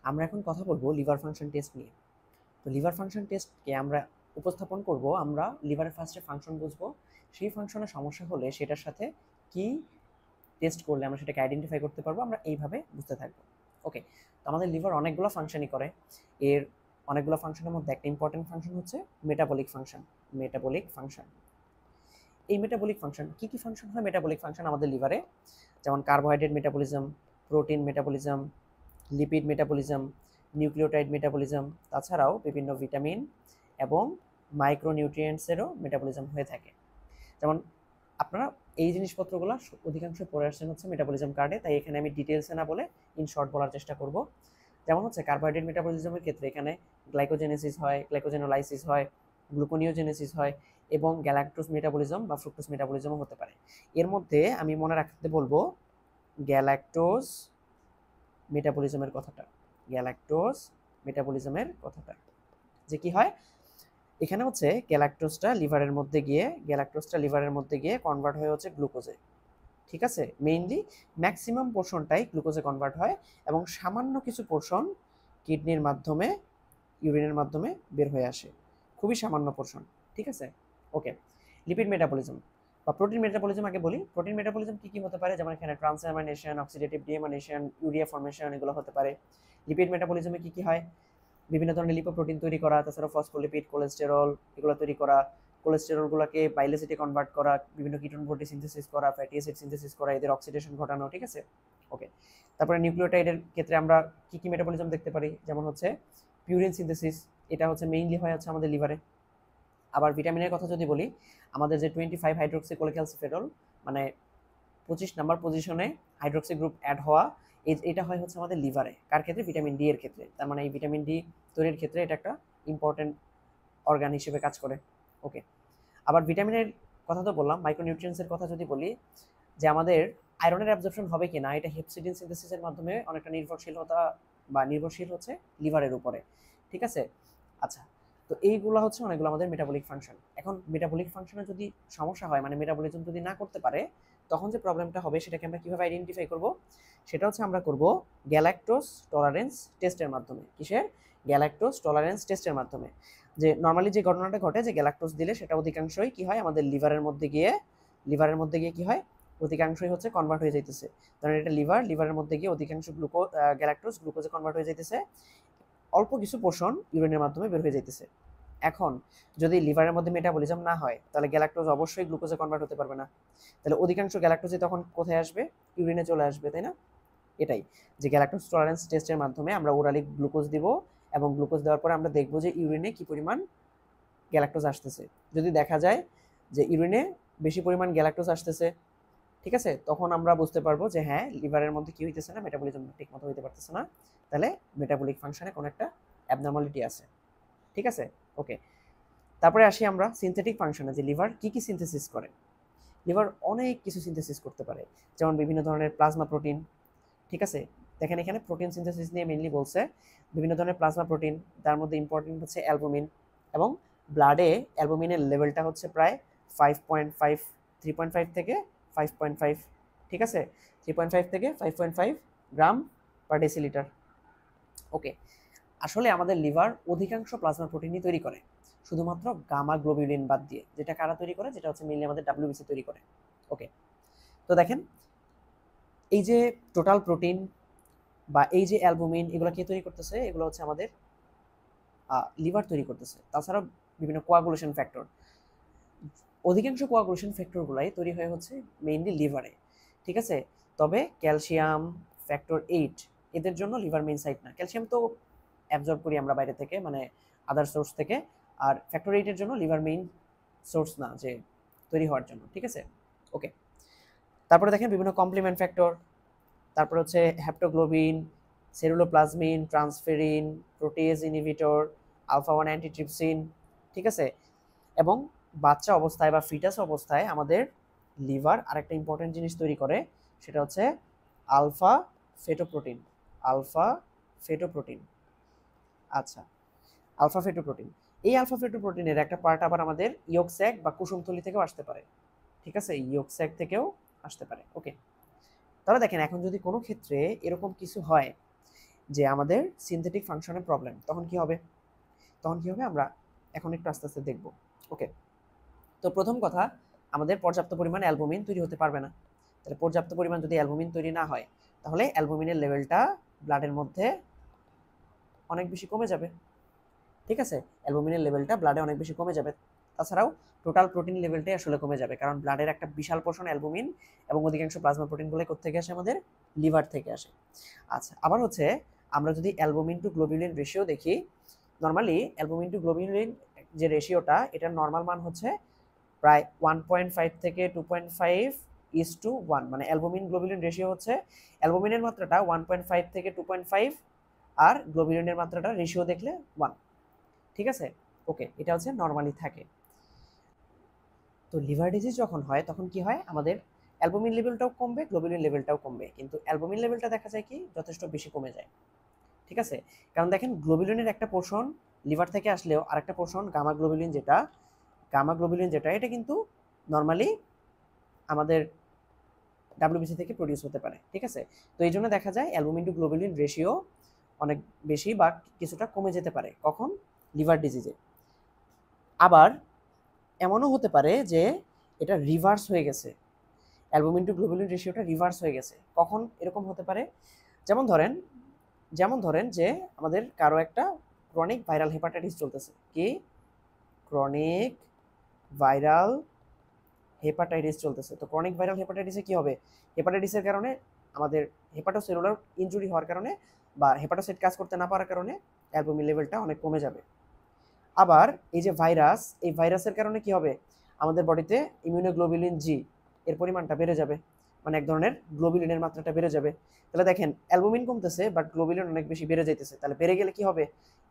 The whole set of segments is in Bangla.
আমরা এখন কথা বলবো লিভার ফাংশন টেস্ট নিয়ে। তো লিভার ফাংশন টেস্টকে আমরা উপস্থাপন করব, আমরা লিভারের ফার্স্টে ফাংশন বুঝবো, সেই ফাংশনের সমস্যা হলে সেটার সাথে কি টেস্ট করলে আমরা সেটাকে আইডেন্টিফাই করতে পারবো, আমরা এইভাবে বুঝতে থাকবো। ওকে, তো আমাদের লিভার অনেকগুলো ফাংশনই করে। এর অনেকগুলো ফাংশনের মধ্যে একটা ইম্পর্টেন্ট ফাংশন হচ্ছে মেটাবলিক ফাংশন। মেটাবলিক ফাংশন, এই মেটাবলিক ফাংশন কি কি ফাংশন হয় মেটাবলিক ফাংশন আমাদের লিভারে, যেমন carbohydrate metabolism, protein metabolism, lipid metabolism, nucleotide metabolism, তাছাড়াও বিভিন্ন ভিটামিন এবং মাইক্রোনিউট্রিয়েন্টসেরও মেটাবলিজম হয়ে থাকে। যেমন আপনারা এই জিনিসপত্রগুলো অধিকাংশ পড়ে আসছেন হচ্ছে মেটাবলিজম কার্ডে, তাই এখানে আমি ডিটেলসে না বলে ইন শর্ট বলার চেষ্টা করব। যেমন হচ্ছে কার্বোহাইড্রেট মেটাবলিজমের ক্ষেত্রে এখানে গ্লাইকোজেনেসিস হয়, গ্লাইকোজেনোলাইসিস হয়, গ্লুকোনিওজেনেসিস হয় এবং গ্যালাক্টোজ মেটাবলিজম বা ফ্রুক্টোজ মেটাবলিজমও হতে পারে। এর মধ্যে আমি মনে রাখতে বলবো গ্যালাক্টোজ মেটাবলিজমের কথাটা, গ্যালাক্টোজ মেটাবলিজমের কথাটা, যে কি হয় এখানে হচ্ছে গ্যালাক্টোজটা লিভারের মধ্যে গিয়ে কনভার্ট হয়ে হচ্ছে গ্লুকোজে। ঠিক আছে, মেইনলি ম্যাক্সিমাম পোর্শনটাই গ্লুকোজে কনভার্ট হয় এবং সামান্য কিছু পোর্শন কিডনির মাধ্যমে, ইউরিনের মাধ্যমে বের হয়ে আসে, খুবই সামান্য পোর্শন। ঠিক আছে, ওকে। লিপিড মেটাবলিজম বা প্রোটিন মেটাবলিজম আগে বলি। প্রোটিন মেটাবলিজম কি কি হতে পারে, যেমন এখানে ট্রান্সঅ্যামাইনেশন, অক্সিডেটিভ ডিএমাইনেশন, ইউরিয়া ফর্মেশন, এগুলো হতে পারে। লিপিড মেটাবলিজমে কি কি হয়, বিভিন্ন ধরনের লিপোপ্রোটিন তৈরি করা, তাছাড়া ফসফোলিপিড, কোলেস্টেরল, এগুলো তৈরি করা, কোলেস্টেরলগুলোকে বাইলেসিটে কনভার্ট করা, বিভিন্ন কিটোন প্রোটিন সিনথেসিস করা, ফ্যাটি অ্যাসিড সিনথেসিস করা, এদের অক্সিডেশন ঘটানো। ঠিক আছে, ওকে। তারপরে নিউক্লিওটাইডের ক্ষেত্রে আমরা কি কি মেটাবলিজম দেখতে পারি, যেমন হচ্ছে পিউরিন সিনথেসিস, এটা হচ্ছে মেইনলি হয় হচ্ছে আমাদের লিভারে। আবার ভিটামিনের কথা যদি বলি, আমাদের যে 25 হাইড্রোক্সি কোলেক্যালসিফেরল, মানে 25 নাম্বার পজিশনে হাইড্রোক্সি গ্রুপ অ্যাড হওয়া, এটা হয় হচ্ছে আমাদের লিভারে। কার ক্ষেত্রে? ভিটামিন ডি এর ক্ষেত্রে। তার মানে এই ভিটামিন ডি তৈরির ক্ষেত্রে এটা একটা ইম্পর্টেন্ট অর্গান হিসেবে কাজ করে। ওকে, আবার ভিটামিনের কথা তো বললাম, মাইক্রোনিউট্রিয়েন্টসের কথা যদি বলি, যে আমাদের আয়রনের অ্যাবজর্পশন হবে কিনা এটা হেপসিডিন সিনথেসিসের মাধ্যমে অনেকটা নির্ভরশীল হচ্ছে লিভারের উপরে। ঠিক আছে, আচ্ছা। তো এইগুলো হচ্ছে অনেকগুলো আমাদের মেটাবলিক ফাংশন। এখন মেটাবলিক ফাংশনে যদি সমস্যা হয়, মানে মেটাবলিজম যদি না করতে পারে, তখন যে প্রবলেমটা হবে সেটাকে আমরা কিভাবে আইডেন্টিফাই করব, সেটা হচ্ছে আমরা করব গ্যালাক্টোজ টলারেন্স টেস্টের মাধ্যমে। কিসের? গ্যালাক্টোজ টলারেন্স টেস্টের মাধ্যমে। যে নর্মালি যে ঘটনাটা ঘটে, যে গ্যালাক্টোজ দিলে সেটা অধিকাংশই কি হয় আমাদের লিভারের মধ্যে গিয়ে কি হয়, অধিকাংশই হচ্ছে কনভার্ট হয়ে যাইতেছে। কারণ এটা লিভারের মধ্যে গিয়ে অধিকাংশ গ্লুকোজে কনভার্ট হয়ে যাইতেছে, অল্প কিছু পোর্শন ইউরিনের মাধ্যমে বের হয়ে যাইতেছে। এখন যদি লিভারের মধ্যে মেটাবলিজম না হয়, তাহলে গ্যালাক্টোজ অবশ্যই গ্লুকোজে কনভার্ট হতে পারবে না। তাহলে অধিকাংশ গ্যালাক্টোজই তখন কোথায় আসবে? ইউরিনে চলে আসবে, তাই না? এটাই, যে গ্যালাক্টোজ টলারেন্স টেস্টের মাধ্যমে আমরা ওরালি গ্লুকোজ দিব, এবং গ্লুকোজ দেওয়ার পরে আমরা দেখবো যে ইউরিনে কি পরিমাণ গ্যালাক্টোজ আসতেছে। যদি দেখা যায় যে ইউরিনে বেশি পরিমাণ গ্যালাক্টোজ আসতেছে, ঠিক আছে, তখন আমরা বুঝতে পারবো যে হ্যাঁ, লিভারের মধ্যে কি হইতেছে না, মেটাবলিজম ঠিক মতো হইতে পারতেছে না, তাহলে মেটাবলিক ফাংশনে কোনো একটা অ্যাবনর্মালিটি আছে। ঠিক আছে, ওকে। তারপরে আসি আমরা সিনথেটিক ফাংশনে, যে লিভার কি কি সিনথেসিস করে। লিভার অনেক কিছু সিনথেসিস করতে পারে, যেমন বিভিন্ন ধরনের প্লাজমা প্রোটিন। ঠিক আছে, দেখেন এখানে প্রোটিন সিনথেসিস নিয়ে মেইনলি বলছে, বিভিন্ন ধরনের প্লাজমা প্রোটিন, তার মধ্যে ইম্পর্টেন্ট হচ্ছে অ্যালবুমিন, এবং ব্লাডে অ্যালবুমিনের লেভেলটা হচ্ছে প্রায় 5.5, 3.5 থেকে 5.5। ঠিক আছে, 3.5 থেকে 5.5 গ্রাম পার ডেসিলিটার। ওকে, আসলে আমাদের লিভার অধিকাংশ প্লাজমা প্রোটিনই তৈরি করে, শুধুমাত্র গামা গ্লোবিউলিন বাদ দিয়ে, যেটা কারা তৈরি করে, যেটা হচ্ছে মেইনলি আমাদের ডাব্লিউবিসি তৈরি করে। ওকে, তো দেখেন এই যে টোটাল প্রোটিন বা এই যে অ্যালবুমিন, এগুলো কে তৈরি করতেছে? এগুলো হচ্ছে আমাদের লিভার তৈরি করতেছে। তাছাড়া বিভিন্ন কোয়াগুলেশন ফ্যাক্টর, অধিকাংশ কোয়াগুলেশন ফ্যাক্টরগুলাই তৈরি হয়ে হচ্ছে মেইনলি লিভারে। ঠিক আছে, তবে ক্যালসিয়াম, ফ্যাক্টর 8, এদের জন্য লিভার মেইন সাইট না। ক্যালসিয়াম তো অ্যাবজর্ব করি আমরা বাইরে থেকে, মানে আদার সোর্স থেকে, আর ফ্যাক্টর 8 এর জন্য লিভার মেইন সোর্স না যে তৈরি হওয়ার জন্য। ঠিক আছে, ওকে। তারপরে দেখেন বিভিন্ন কমপ্লিমেন্ট ফ্যাক্টর, তারপরে হচ্ছে haptoglobin, ceruloplasmin, transferrin, protease inhibitor, alpha 1 antitrypsin. ঠিক আছে, এবং বাচ্চা অবস্থায় বা ফিটাস অবস্থায় আমাদের লিভার আরেকটা ইম্পর্টেন্ট জিনিস তৈরি করে, সেটা হচ্ছে আলফা ফেটোপ্রোটিন। আলফা ফেটোপ্রোটিন, আচ্ছা, আলফা ফেটোপ্রোটিন। এই আলফা ফেটোপ্রোটিনের একটা পার্ট আবার আমাদের ইয়ক স্যাক বা কুসুমথলি থেকেও আসতে পারে। ঠিক আছে, ইয়ক স্যাক থেকেও আসতে পারে। ওকে, তাহলে দেখেন এখন যদি কোনো ক্ষেত্রে এরকম কিছু হয় যে আমাদের সিনথেটিক ফাংশনের প্রবলেম, তখন কি হবে আমরা এখন একটু আস্তে আস্তে দেখব। ওকে, তো প্রথম কথা, আমাদের পর্যাপ্ত পরিমাণ অ্যালবুমিন তৈরি হতে পারবে না। তাহলে পর্যাপ্ত পরিমাণ যদি অ্যালবুমিন তৈরি না হয়, তাহলে অ্যালবুমিনের লেভেলটা ব্লাডের মধ্যে অনেক বেশি কমে যাবে। ঠিক আছে, অ্যালবুমিনের লেভেলটা ব্লাডে অনেক বেশি কমে যাবে। তাছাড়াও টোটাল প্রোটিন লেভেলটাই আসলে কমে যাবে, কারণ ব্লাডের একটা বিশাল পোর্শন অ্যালবুমিন এবং অধিকাংশ প্লাজমা প্রোটিনগুলো কোত্থেকে আসে? আমাদের লিভার থেকে আসে। আচ্ছা, আবার হচ্ছে আমরা যদি অ্যালবুমিন টু গ্লোবিউলিন রেশিও দেখি, নর্মালি অ্যালবুমিন টু গ্লোবিউলিন যে রেশিওটা, এটার নর্মাল মান হচ্ছে প্রায় 1.5 থেকে 2.5:1, মানে অ্যালবুমিন গ্লোবিউলিন রেশিও হচ্ছে অ্যালবুমিনের মাত্রাটা 1.5 থেকে 2.5 আর গ্লোবিউলিনের মাত্রাটা রেশিও দেখলে 1। ঠিক আছে, ওকে, এটা হচ্ছে নর্মালি থাকে। তো লিভার ডিজিজ যখন হয় তখন কি হয়? আমাদের অ্যালবুমিন লেভেলটাও কমবে, গ্লোবিউলিন লেভেলটাও কমবে, কিন্তু অ্যালবুমিন লেভেলটা দেখা যায় কি যথেষ্ট বেশি কমে যায়। ঠিক আছে, কারণ দেখেন গ্লোবিউলিনের একটা পোর্শন লিভার থেকে আসলেও আরেকটা পোর্শন গামা গ্লোবিউলিন যেটা এটা কিন্তু নর্মালি আমাদের ডাব্লিউবিসি থেকে প্রডিউস হতে পারে। ঠিক আছে, তো এই জন্য দেখা যায় অ্যালবুমিন টু গ্লোবিউলিন রেশিও অনেক বেশি বা কিছুটা কমে যেতে পারে কখন? লিভার ডিজিজে। আবার এমনও হতে পারে যে এটা রিভার্স হয়ে গেছে, অ্যালবুমিন টু গ্লোবিউলিন রেশিওটা রিভার্স হয়ে গেছে। কখন এরকম হতে পারে? যেমন ধরেন যে আমাদের কারো একটা ক্রনিক ভাইরাল হেপাটাইটিস চলতেছে। কি? ক্রনিক ভাইরাল হেপাটাইটিস চলতেছে। তো ক্রনিক ভাইরাল হেপাটাইটিসে কি হবে? হেপাটাইটিসের কারণে আমাদের হেপাটোসেলুলার ইনজুরি হওয়ার কারণে বা হেপাটোসাইট কাজ করতে না পারার কারণে অ্যালবুমিন লেভেলটা অনেক কমে যাবে। আবার এই যে ভাইরাস, এই ভাইরাসের কারণে কি হবে? আমাদের বডিতে ইমিউনোগ্লোবুলিন জি এর পরিমাণটা বেড়ে যাবে, মানে এক ধরনের গ্লোবুলিনের মাত্রাটা বেড়ে যাবে। তাহলে দেখেন অ্যালবুমিন কমতেছে বাট গ্লোবুলিন অনেক বেশি বেড়ে যাইতেছে। তাহলে বেড়ে গেলে কি হবে?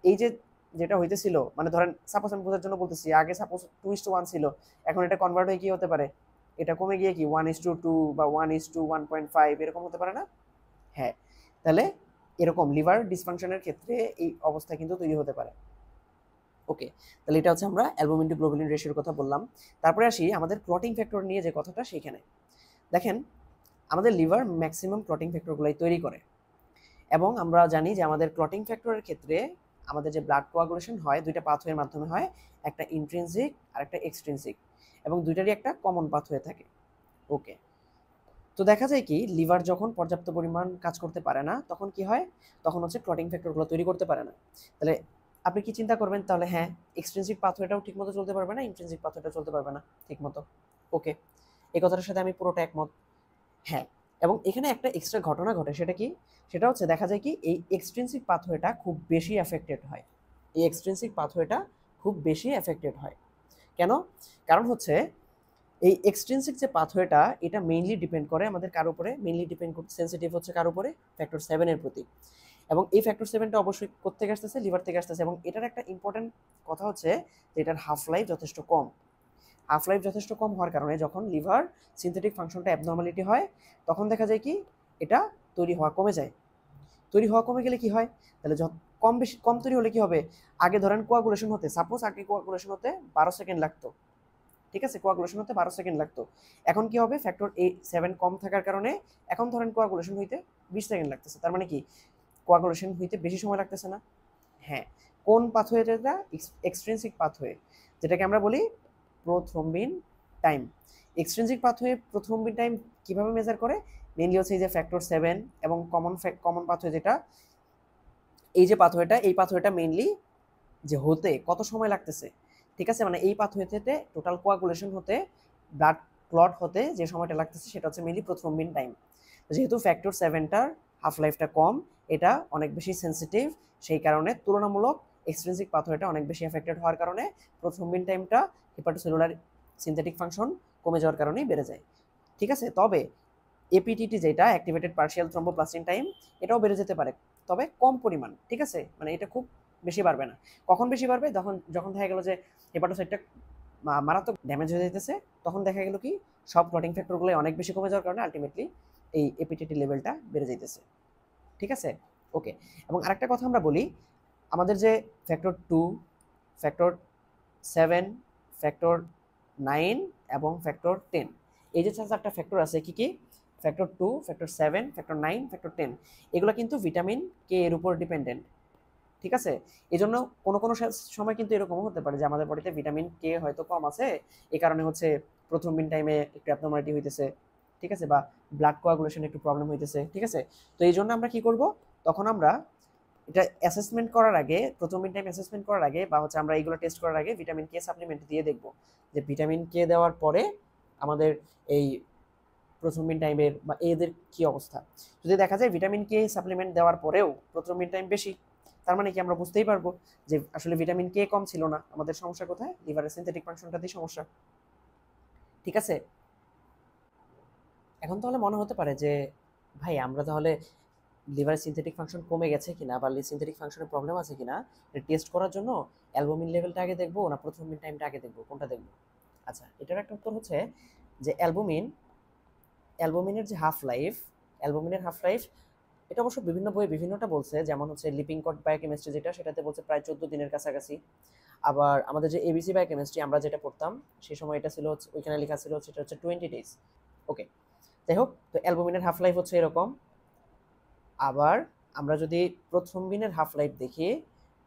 এই যে যেটা হইতেছিল, মানে ধরেন সাপোজ আমি বোঝার জন্য বলতেছি, আগে সাপোজ 2:1 ছিল, এখন এটা কনভার্ট হয়ে কি হতে পারে? এটা কমে গিয়ে কি 1:2 বা 1:1.5 এরকম হতে পারে না? হ্যাঁ, তাহলে এরকম লিভার ডিসফাংশনের ক্ষেত্রে এই অবস্থা কিন্তু তৈরি হতে পারে। ওকে, তাহলে এটা হচ্ছে আমরা অ্যালবুমিন টু গ্লোবুলিন রেশিওর কথা বললাম। তারপরে আসি আমাদের ক্লটিং ফ্যাক্টর নিয়ে যে কথাটা, সেইখানে দেখেন আমাদের লিভার ম্যাক্সিমাম ক্লটিং ফ্যাক্টরগুলাই তৈরি করে, এবং আমরা জানি যে আমাদের ক্লটিং ফ্যাক্টরের ক্ষেত্রে আমাদের যে ব্লাড কোয়াগুলেশন হয় দুইটা পাথওয়ের মাধ্যমে হয়, একটা ইন্ট্রিনসিক আর একটা এক্সট্রিনসিক, এবং দুইটারই একটা কমন পাথওয়ে থাকে। ওকে, তো দেখা যায় কি লিভার যখন পর্যাপ্ত পরিমাণ কাজ করতে পারে না তখন কি হয়? তখন হচ্ছে ক্লটিং ফ্যাক্টরগুলো তৈরি করতে পারে না। তাহলে আপনি কি চিন্তা করবেন? তাহলে হ্যাঁ, এক্সট্রিনসিক পাথওয়েটাও ঠিকমতো চলতে পারবে না, ইন্ট্রিনসিক পাথওয়েটা চলতে পারবে না ঠিকমতো। ওকে, এই কথাটার সাথে আমি পুরোটা একমত। হ্যাঁ, এবং এখানে একটা এক্সট্রা ঘটনা ঘটে, সেটা কি? সেটা হচ্ছে দেখা যায় কি এই এক্সট্রিনসিক পাথওয়েটা খুব বেশি এফেক্টেড হয়। এই এক্সট্রিনসিক পাথওয়েটা খুব বেশি এফেক্টেড হয় কেন? কারণ হচ্ছে এই এক্সট্রিনসিক যে পাথওয়েটা এটা মেইনলি ডিপেন্ড করে আমাদের কার উপরে? মেইনলি ডিপেন্ড করতে সেনসিটিভ হচ্ছে কার উপরে? ফ্যাক্টর 7 এর প্রতি। এবং এই ফ্যাক্টর 7টা অবশ্যই কোত্থেকে আসতেছে? লিভার থেকে আসতেছে। এবং এটার একটা ইম্পর্টেন্ট কথা হচ্ছে যে এটার হাফ লাইফ যথেষ্ট কম। হাফ লাইফ যথেষ্ট কম হওয়ার কারণে যখন লিভার সিনথেটিক ফাংশনটা অ্যাবনর্মালিটি হয় তখন দেখা যায় কি এটা তৈরি হওয়া কমে যায়। তৈরি হওয়া কমে গেলে কি হয়? তাহলে কম তৈরি হলে কি হবে? আগে ধরেন কোয়াগুলেশন হতে, সাপোজ আগে কোয়াগুলেশন হতে 12 সেকেন্ড লাগতো। ঠিক আছে, কোয়াগুলেশন হতে 12 সেকেন্ড লাগতো। এখন কি হবে? ফ্যাক্টর 7 কম থাকার কারণে এখন ধরেন কোয়াগুলেশন হইতে 20 সেকেন্ড লাগতেছে। তার মানে কি কোয়াগুলেশন হইতে বেশি সময় লাগতেছে না? হ্যাঁ, কোন পাথওয়েটা? এক্সট্রিনসিক পাথওয়ে, যেটাকে আমরা বলি prothrombin time. Extrinsic pathway prothrombin time কিভাবে মেজার করে? মেইনলি হচ্ছে এই যে ফ্যাক্টর 7 এবং কমন পাথওয়ে যেটা, এই যে পাথওয়েটা, এই পাথওয়েটা মেইনলি যে হতে কত সময় লাগতেছে। ঠিক আছে, মানে এই পাথওয়েতে টোটাল কোয়াগুলেশন হতে, ব্লাড ক্লট হতে যে সময়টা লাগতেছে সেটা হচ্ছে মেইনলি প্রোথ্রম্বিন টাইম। যেহেতু ফ্যাক্টর 7টার হাফ লাইফটা কম, এটা অনেক বেশি সেন্সিটিভ, সেই কারণে তুলনামূলক এক্সট্রিনসিক পাথওয়েটা অনেক বেশি এফেক্টেড হওয়ার কারণে প্রোথ্রম্বিন টাইমটা হেপাটোসেলুলার সিনথেটিক ফাংশন কমে যাওয়ার কারণেই বেড়ে যায়। ঠিক আছে, তবে এপিটিটি যেটা অ্যাক্টিভেটেড পার্শিয়াল থ্রম্বোপ্লাস্টিন টাইম, এটাও বেড়ে যেতে পারে, তবে কম পরিমাণ। ঠিক আছে, মানে এটা খুব বেশি বাড়বে না। কখন বেশি বাড়বে? যখন দেখা গেল যে হেপাটোসাইটটা মারাত্মক ড্যামেজ হয়ে যেতেছে, তখন দেখা গেল কি সব ক্লটিং ফ্যাক্টরগুলো অনেক বেশি কমে যাওয়ার কারণে আলটিমেটলি এই এপিটিটি লেভেলটা বেড়ে যাইতেছে। ঠিক আছে, ওকে। এবং আরেকটা কথা আমরা বলি, আমাদের যে ফ্যাক্টর 2, ফ্যাক্টর 7, ফ্যাক্টর 9 এবং ফ্যাক্টর 10, এই যে চারটা ফ্যাক্টর আছে কি কি? ফ্যাক্টর 2, ফ্যাক্টর 7, ফ্যাক্টর 9, ফ্যাক্টর 10 এগুলো কিন্তু ভিটামিন কে এর উপর ডিপেন্ডেন্ট। ঠিক আছে, এই জন্য কোনো কোনো সময় কিন্তু এরকমও হতে পারে যে আমাদের বডিতে ভিটামিন কে হয়তো কম আছে, এই কারণে হচ্ছে প্রথম মিন টাইমে একটু অ্যাবনর্মালিটি হইতেছে, ঠিক আছে, বা ব্লাড কোয়াগুলেশন একটু প্রবলেম হইতেছে, ঠিক আছে। তো এই জন্য আমরা কি করব, তখন আমরা এটা অ্যাসেসমেন্ট করার আগে, প্রথম মিন টাইম অ্যাসেসমেন্ট করার আগে বা হচ্ছে আমরা এইগুলো টেস্ট করার আগে ভিটামিন কে সাপ্লিমেন্ট দিয়ে দেখব যে ভিটামিন কে দেওয়ার পরে আমাদের এই প্রথম মিন টাইমের বা এদের কি অবস্থা। যদি দেখা যায় ভিটামিন কে সাপ্লিমেন্ট দেওয়ার পরেও প্রথম মিন টাইম বেশি, তার মানে কি আমরা বুঝতেই পারবো যে আসলে ভিটামিন কে কম ছিল না, আমাদের সমস্যা কোথায়, লিভারের সিনথেটিক ফাংশনটাতেই সমস্যা। ঠিক আছে, এখন তাহলে মনে হতে পারে যে ভাই আমরা তাহলে লিভারের সিনথেটিক ফাংশন কমে গেছে কিনা বা সিনথেটিক ফাংশনের প্রবলেম আছে কিনা টেস্ট করার জন্য অ্যালবুমিন লেভেলটা আগে দেখবো না প্রথম মিন টাইমটা আগে দেখবো, কোনটা দেখবো? আচ্ছা, এটার একটা উত্তর হচ্ছে যে অ্যালবুমিনের যে হাফ লাইফ এটা অবশ্য বিভিন্ন বইয়ে বিভিন্নটা বলছে, যেমন হচ্ছে লিপিংকট বায়োকেমিস্ট্রি যেটা, সেটাতে বলছে প্রায় 14 দিনের কাছাকাছি। আবার আমাদের যে এবিসি বায়োকেমিস্ট্রি আমরা যেটা পড়তাম সেই সময় এটা ছিল, ওইখানে লেখা ছিল সেটা হচ্ছে 20 ডেজ। ওকে, যাই হোক, তো অ্যালবুমিনের হাফ লাইফ হচ্ছে এরকম। আবার আমরা যদি প্রোথ্রম্বিনের হাফ লাইফ দেখি,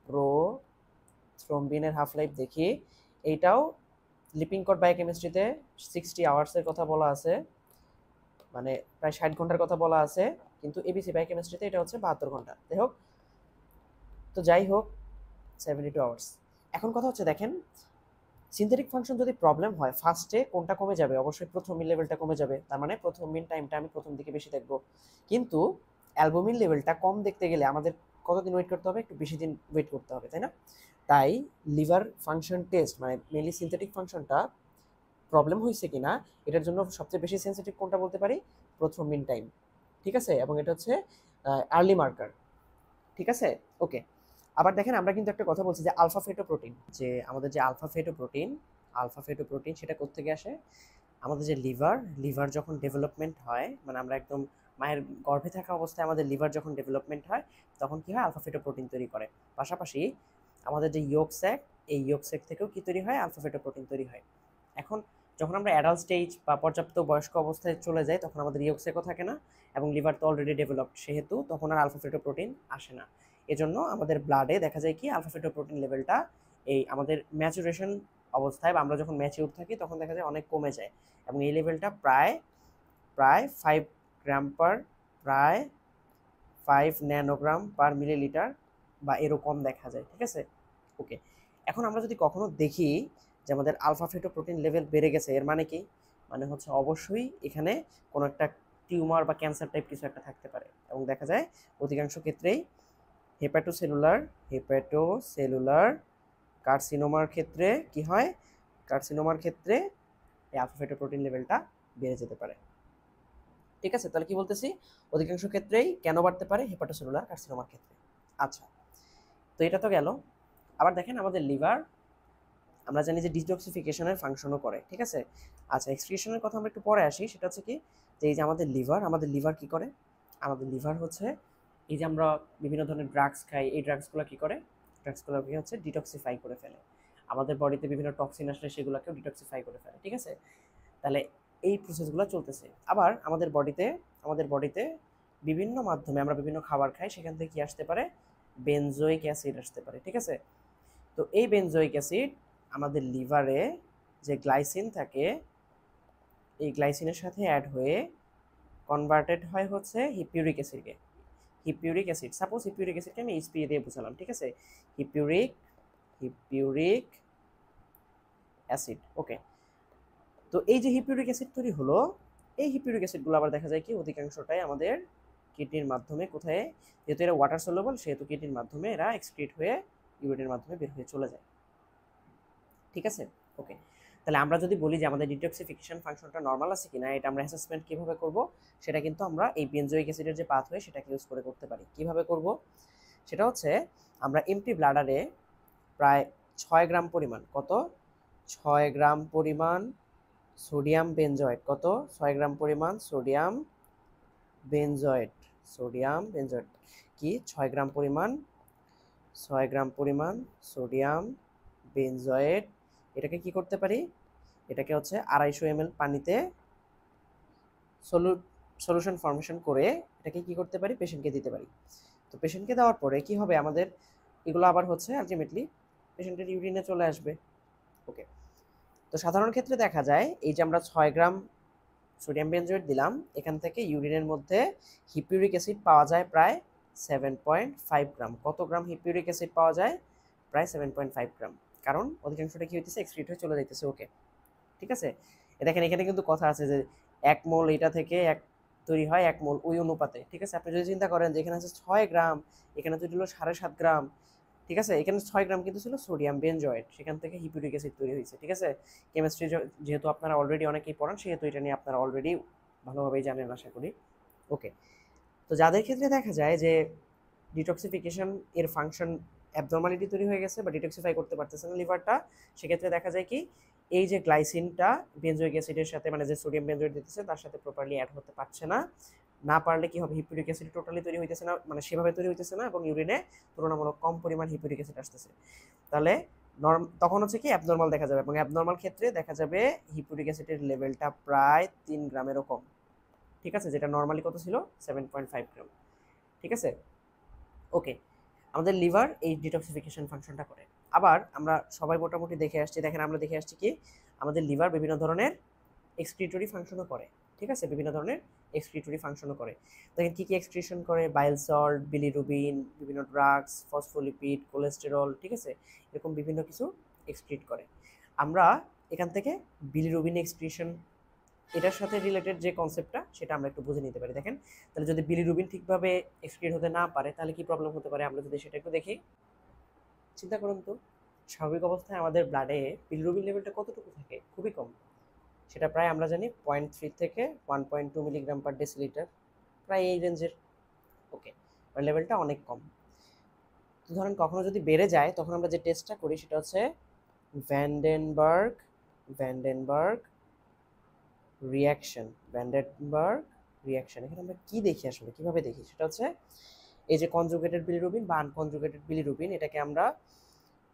প্রোথ্রম্বিনের হাফ লাইফ দেখি, এইটাও লিপিংকট বায়োকেমিস্ট্রিতে 60 আওয়ার্সের কথা বলা আছে, মানে প্রায় 60 ঘন্টার কথা বলা আছে, কিন্তু এবিসি বায়োকেমিস্ট্রিতে এটা হচ্ছে 72 ঘন্টা। যাই হোক 72 আওয়ার্স। এখন কথা হচ্ছে দেখেন, সিনথেটিক ফাংশন যদি প্রবলেম হয় ফার্স্টে কোনটা কমে যাবে, অবশ্যই প্রথম মিন লেভেলটা কমে যাবে, তার মানে প্রথম মিন টাইমটা আমি প্রথম দিকে বেশি দেখব। কিন্তু অ্যালবুমিন লেভেলটা কম দেখতে গেলে আমাদের কতদিন ওয়েট করতে হবে, একটু বেশি দিন ওয়েট করতে হবে, তাই না? তাই লিভার ফাংশন টেস্ট মানে মেনলি সিনথেটিক ফাংশনটা প্রবলেম হয়েছে কিনা এটার জন্য সবচেয়ে বেশি সেন্সিটিভ কোনটা বলতে পারি, প্রথম মিন টাইম। ঠিক আছে, এবং এটা হচ্ছে আর্লি মার্কার। ঠিক আছে, ওকে। আবার দেখেন আমরা কিন্তু একটা কথা বলছি যে আলফা ফেটোপ্রোটিন, যে আমাদের যে আলফা ফেটোপ্রোটিন সেটা কোত্থেকে আসে, আমাদের যে লিভার যখন ডেভেলপমেন্ট হয়, মানে আমরা একদম মায়ের গর্ভে থাকা অবস্থায় আমাদের লিভার যখন ডেভেলপমেন্ট হয় তখন কি হয়, আলফা ফেটোপ্রোটিন তৈরি করে। পাশাপাশি আমাদের যে ইয়োক স্যাক, এই ইয়োক স্যাক থেকেও কি তৈরি হয়, আলফা ফেটোপ্রোটিন তৈরি হয়। এখন যখন আমরা অ্যাডাল্ট স্টেজ বা পর্যাপ্ত বয়স্ক অবস্থায় চলে যাই তখন আমাদের ইয়োক স্যাকও থাকে না এবং লিভার তো অলরেডি ডেভেলপড, সেহেতু তখন আর আলফা ফেটোপ্রোটিন আসে না। এজন্য আমাদের ব্লাডে দেখা যায় কি আলফা ফেটোপ্রোটিন লেভেলটা এই আমাদের ম্যাচুরেশন অবস্থায় বা আমরা যখন ম্যাচিউর থাকি তখন দেখা যায় অনেক কমে যায়, এবং এই লেভেলটা প্রায় প্রায় 5 গ্রাম পার প্রায় 5 ন্যানোগ্রাম পার মিলিলিটার বা এরকম দেখা যায়। ঠিক আছে, ওকে। এখন আমরা যদি কখনো দেখি যে আমাদের আলফা ফেটোপ্রোটিন লেভেল বেড়ে গেছে, এর মানে কি, মানে হচ্ছে অবশ্যই এখানে কোনো একটা টিউমার বা ক্যান্সার টাইপ কিছু একটা থাকতে পারে, এবং দেখা যায় অধিকাংশ ক্ষেত্রেই হেপাটোসেলুলার কার্সিনোমার ক্ষেত্রে কি হয়, কার্সিনোমার ক্ষেত্রে এই আলফা ফেটোপ্রোটিন লেভেলটা বেড়ে যেতে পারে। ঠিক আছে, তাহলে কি বলতেছি, অধিকাংশ ক্ষেত্রেই কেন বাড়তে পারে, হেপাটোসেলুলার কার্সিনোমার ক্ষেত্রে। আচ্ছা, তো এটা তো গেল। আবার দেখেন আমাদের লিভার, আমরা জানি যে ডিটক্সিফিকেশনের ফাংশনও করে। ঠিক আছে, আচ্ছা, এক্সক্রিশনের কথা আমরা একটু পরে আসি। সেটা হচ্ছে কি যে এই যে আমাদের লিভার কি করে, আমাদের লিভার হচ্ছে এই যে আমরা বিভিন্ন ধরনের ড্রাগস খাই, এই ড্রাগসগুলো কি করে, ড্রাগসগুলোকে হচ্ছে ডিটক্সিফাই করে ফেলে, আমাদের বডিতে বিভিন্ন টক্সিন আসলে সেগুলোকেও ডিটক্সিফাই করে ফেলে। ঠিক আছে, তাহলে এই প্রসেসগুলো চলতেছে। আবার আমাদের বডিতে বিভিন্ন মাধ্যমে আমরা বিভিন্ন খাবার খাই, সেখান থেকে কি আসতে পারে, বেনজোইক অ্যাসিড আসতে পারে। ঠিক আছে, তো এই বেনজোইক অ্যাসিড আমাদের লিভারে যে গ্লাইসিন থাকে, এই গ্লাইসিনের সাথে অ্যাড হয়ে কনভার্টেড হয় হচ্ছে হিপিউরিক অ্যাসিড। সাপোজ হিপিউরিক অ্যাসিডকে আমি এইচপি দিয়ে বোঝালাম। ঠিক আছে, হিপিউরিক অ্যাসিড। ওকে, তো এই যে হিপিউরিক অ্যাসিড তৈরি হলো, এই হিপিউরিক অ্যাসিডগুলো আবার দেখা যায় কি অধিকাংশটাই আমাদের কিডনির মাধ্যমে, কোথায়, যেহেতু এরা ওয়াটার সলিউবল সেহেতু কিডনির মাধ্যমে এরা এক্সক্রিট হয়ে ইউরিনের মাধ্যমে বের হয়ে চলে যায়। ঠিক আছে, ওকে। তাহলে আমরা যদি বলি যে আমাদের ডিটক্সিফিকেশন ফাংশনটা নর্মাল আছে কিনা, এটা আমরা অ্যাসেসমেন্ট কিভাবে করব, সেটা কিন্তু আমরা এই বেনজোইক অ্যাসিডের যে পাথওয়ে সেটাকে ইউজ করে করতে পারি। কিভাবে করব, সেটা হচ্ছে আমরা এমটি ব্লাডারে প্রায় 6 গ্রাম পরিমাণ, কত, 6 গ্রাম পরিমাণ সোডিয়াম বেনজয়েড, কত, 6 গ্রাম পরিমাণ সোডিয়াম বেনজয়েড কি 6 গ্রাম পরিমাণ সোডিয়াম বেনজয়েড, এটাকে কি করতে পারি, এটাকে হচ্ছে 250 ml পানিতে সলিউশন ফর্মেশন করে এটাকে কি করতে পারি, পেশেন্টকে দিতে পারি। তো পেশেন্টকে দেওয়ার পরে কি হবে আমাদের, এগুলো আবার হচ্ছে আলটিমেটলি পেশেন্টের ইউরিনে চলে আসবে। ওকে, তো সাধারণ ক্ষেত্রে দেখা যায় এই যে আমরা 6 গ্রাম সোডিয়াম বেনজোয়েট দিলাম, এখান থেকে ইউরিনের মধ্যে হিপিউরিক অ্যাসিড পাওয়া যায় প্রায় 7.5 গ্রাম। কত গ্রাম হিপিউরিক অ্যাসিড পাওয়া যায়? প্রায় 7.5 গ্রাম। কারণ অধিকাংশটা কি হইতেছে, এক্সক্রিট হয়ে চলে যাইতেছে। ওকে, ঠিক আছে। দেখেন এখানে কিন্তু কথা আছে যে 1 মোল এটা থেকে এক তৈরি হয় 1 মোল, ওই অনুপাতে। ঠিক আছে, আপনি যদি চিন্তা করেন যে এখানে আছে 6 গ্রাম, এখানে তৈরি হলো 7.5 গ্রাম। ঠিক আছে, এখানে 6 গ্রাম কিন্তু ছিল সোডিয়াম বেনজয়েট, সেখান থেকে হিপিউরিক অ্যাসিড তৈরি হয়েছে। ঠিক আছে, কেমিস্ট্রি যেহেতু আপনারা অলরেডি অনেকেই পড়ান, সেহেতু এটা নিয়ে আপনারা অলরেডি ভালোভাবেই জানেন আশা করি। ওকে, তো যাদের ক্ষেত্রে দেখা যায় যে ডিটক্সিফিকেশন এর ফাংশন অ্যাবনর্মালিটি তৈরি হয়ে গেছে বা ডিটক্সিফাই করতে পারতেছে না লিভারটা, সেক্ষেত্রে দেখা যায় কি এই যে গ্লাইসিনটা বেনজোইক অ্যাসিডের সাথে, মানে যে সোডিয়াম বেনজোয়েট দিতেছে তার সাথে প্রপারলি অ্যাড হতে পারছে না। না পারলে কি হবে, হিপিউরিক অ্যাসিড টোটালি তৈরি হইতেছে না, মানে সেভাবে তৈরি হইতেছে না, এবং ইউরিনে তুলনামূলক কম পরিমাণ হিপিউরিক অ্যাসিড আসতেছে। তাহলে তখন হচ্ছে কি অ্যাবনর্মাল দেখা যাবে, এবং অ্যাবনর্মাল ক্ষেত্রে দেখা যাবে হিপিউরিক অ্যাসিডের লেভেলটা প্রায় 3 গ্রামেরও কম। ঠিক আছে, যেটা নর্মালি কত ছিল, 7.5 গ্রাম। ঠিক আছে, ওকে। আমাদের লিভার এই ডিটক্সিফিকেশন ফাংশনটা করে। আবার আমরা সবাই মোটামুটি দেখে আসছি, দেখেন আমরা দেখে আসছি কি আমাদের লিভার বিভিন্ন ধরনের এক্সক্রিটরি ফাংশনও করে। ঠিক আছে, বিভিন্ন ধরনের এক্সক্রিটরি ফাংশনও করে। দেখেন কি কি এক্সক্রিশন করে, বাইল সল্ট, বিলিরুবিন, বিভিন্ন ড্রাগস, ফসফোলিপিড, কোলেস্টেরল। ঠিক আছে, এরকম বিভিন্ন কিছু এক্সক্রিট করে। আমরা এখান থেকে বিলিরুবিন এক্সক্রিশন, এটার সাথে রিলেটেড যে কনসেপ্টটা সেটা আমরা একটু বুঝে নিতে পারি। দেখেন তাহলে যদি বিলিরুবিন ঠিকভাবে এক্সক্রিট হতে না পারে তাহলে কি প্রবলেম হতে পারে, আমরা যদি সেটা একটু দেখি। চিন্তা করুন তো, স্বাভাবিক অবস্থায় আমাদের ব্লাডে বিলিরুবিন লেভেলটা কতটুকু থাকে? খুবই কম। সেটা প্রায় আমরা জানি 0.3 থেকে 1.2 মিলিগ্রাম পার ডেসিলিটার, প্রায় এই রেঞ্জের। ওকে, লেভেলটা অনেক কম। তো ধরেন কখনো যদি বেড়ে যায়, তখন আমরা যে টেস্টটা করি সেটা হচ্ছে ভ্যান্ডেনবার্গ ভ্যান্ডেনবার্গ রিয়াকশন। ভ্যান্ডেনবার্গ রিয়াকশন, এখানে আমরা কি দেখি, আসলে কিভাবে দেখি, সেটা হচ্ছে এই যে কনজুগেটেড বিলিরুবিন বা আনকনজুগেটেড বিলিরুবিন, এটাকে আমরা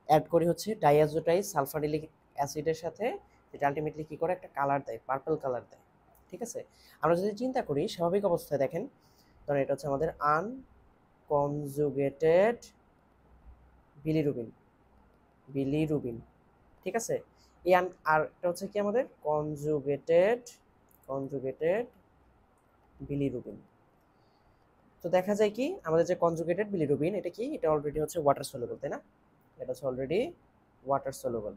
অ্যাড করি হচ্ছে ডাইয়াজোটাইজ সালফানিলিক অ্যাসিডের সাথে, যেটা আলটিমেটলি কি করে, একটা কালার দেয়, পার্পল কালার দেয়। ঠিক আছে, আমরা যদি চিন্তা করি স্বাভাবিক অবস্থায়, দেখেন ধরেন এটা হচ্ছে আমাদের আনকনজুগেটেড বিলিরুবিন, বিলিরুবিন। ঠিক আছে, এই আর এটা হচ্ছে কি আমাদের কনজুগেটেড বিলিরুবিন। তো দেখা যায় কি আমাদের যে কনজুগেটেড বিলিরুবিন, এটা কি, এটা অলরেডি হচ্ছে ওয়াটার সলুবল, তাই না? এটা হচ্ছে অলরেডি ওয়াটার সলুবল।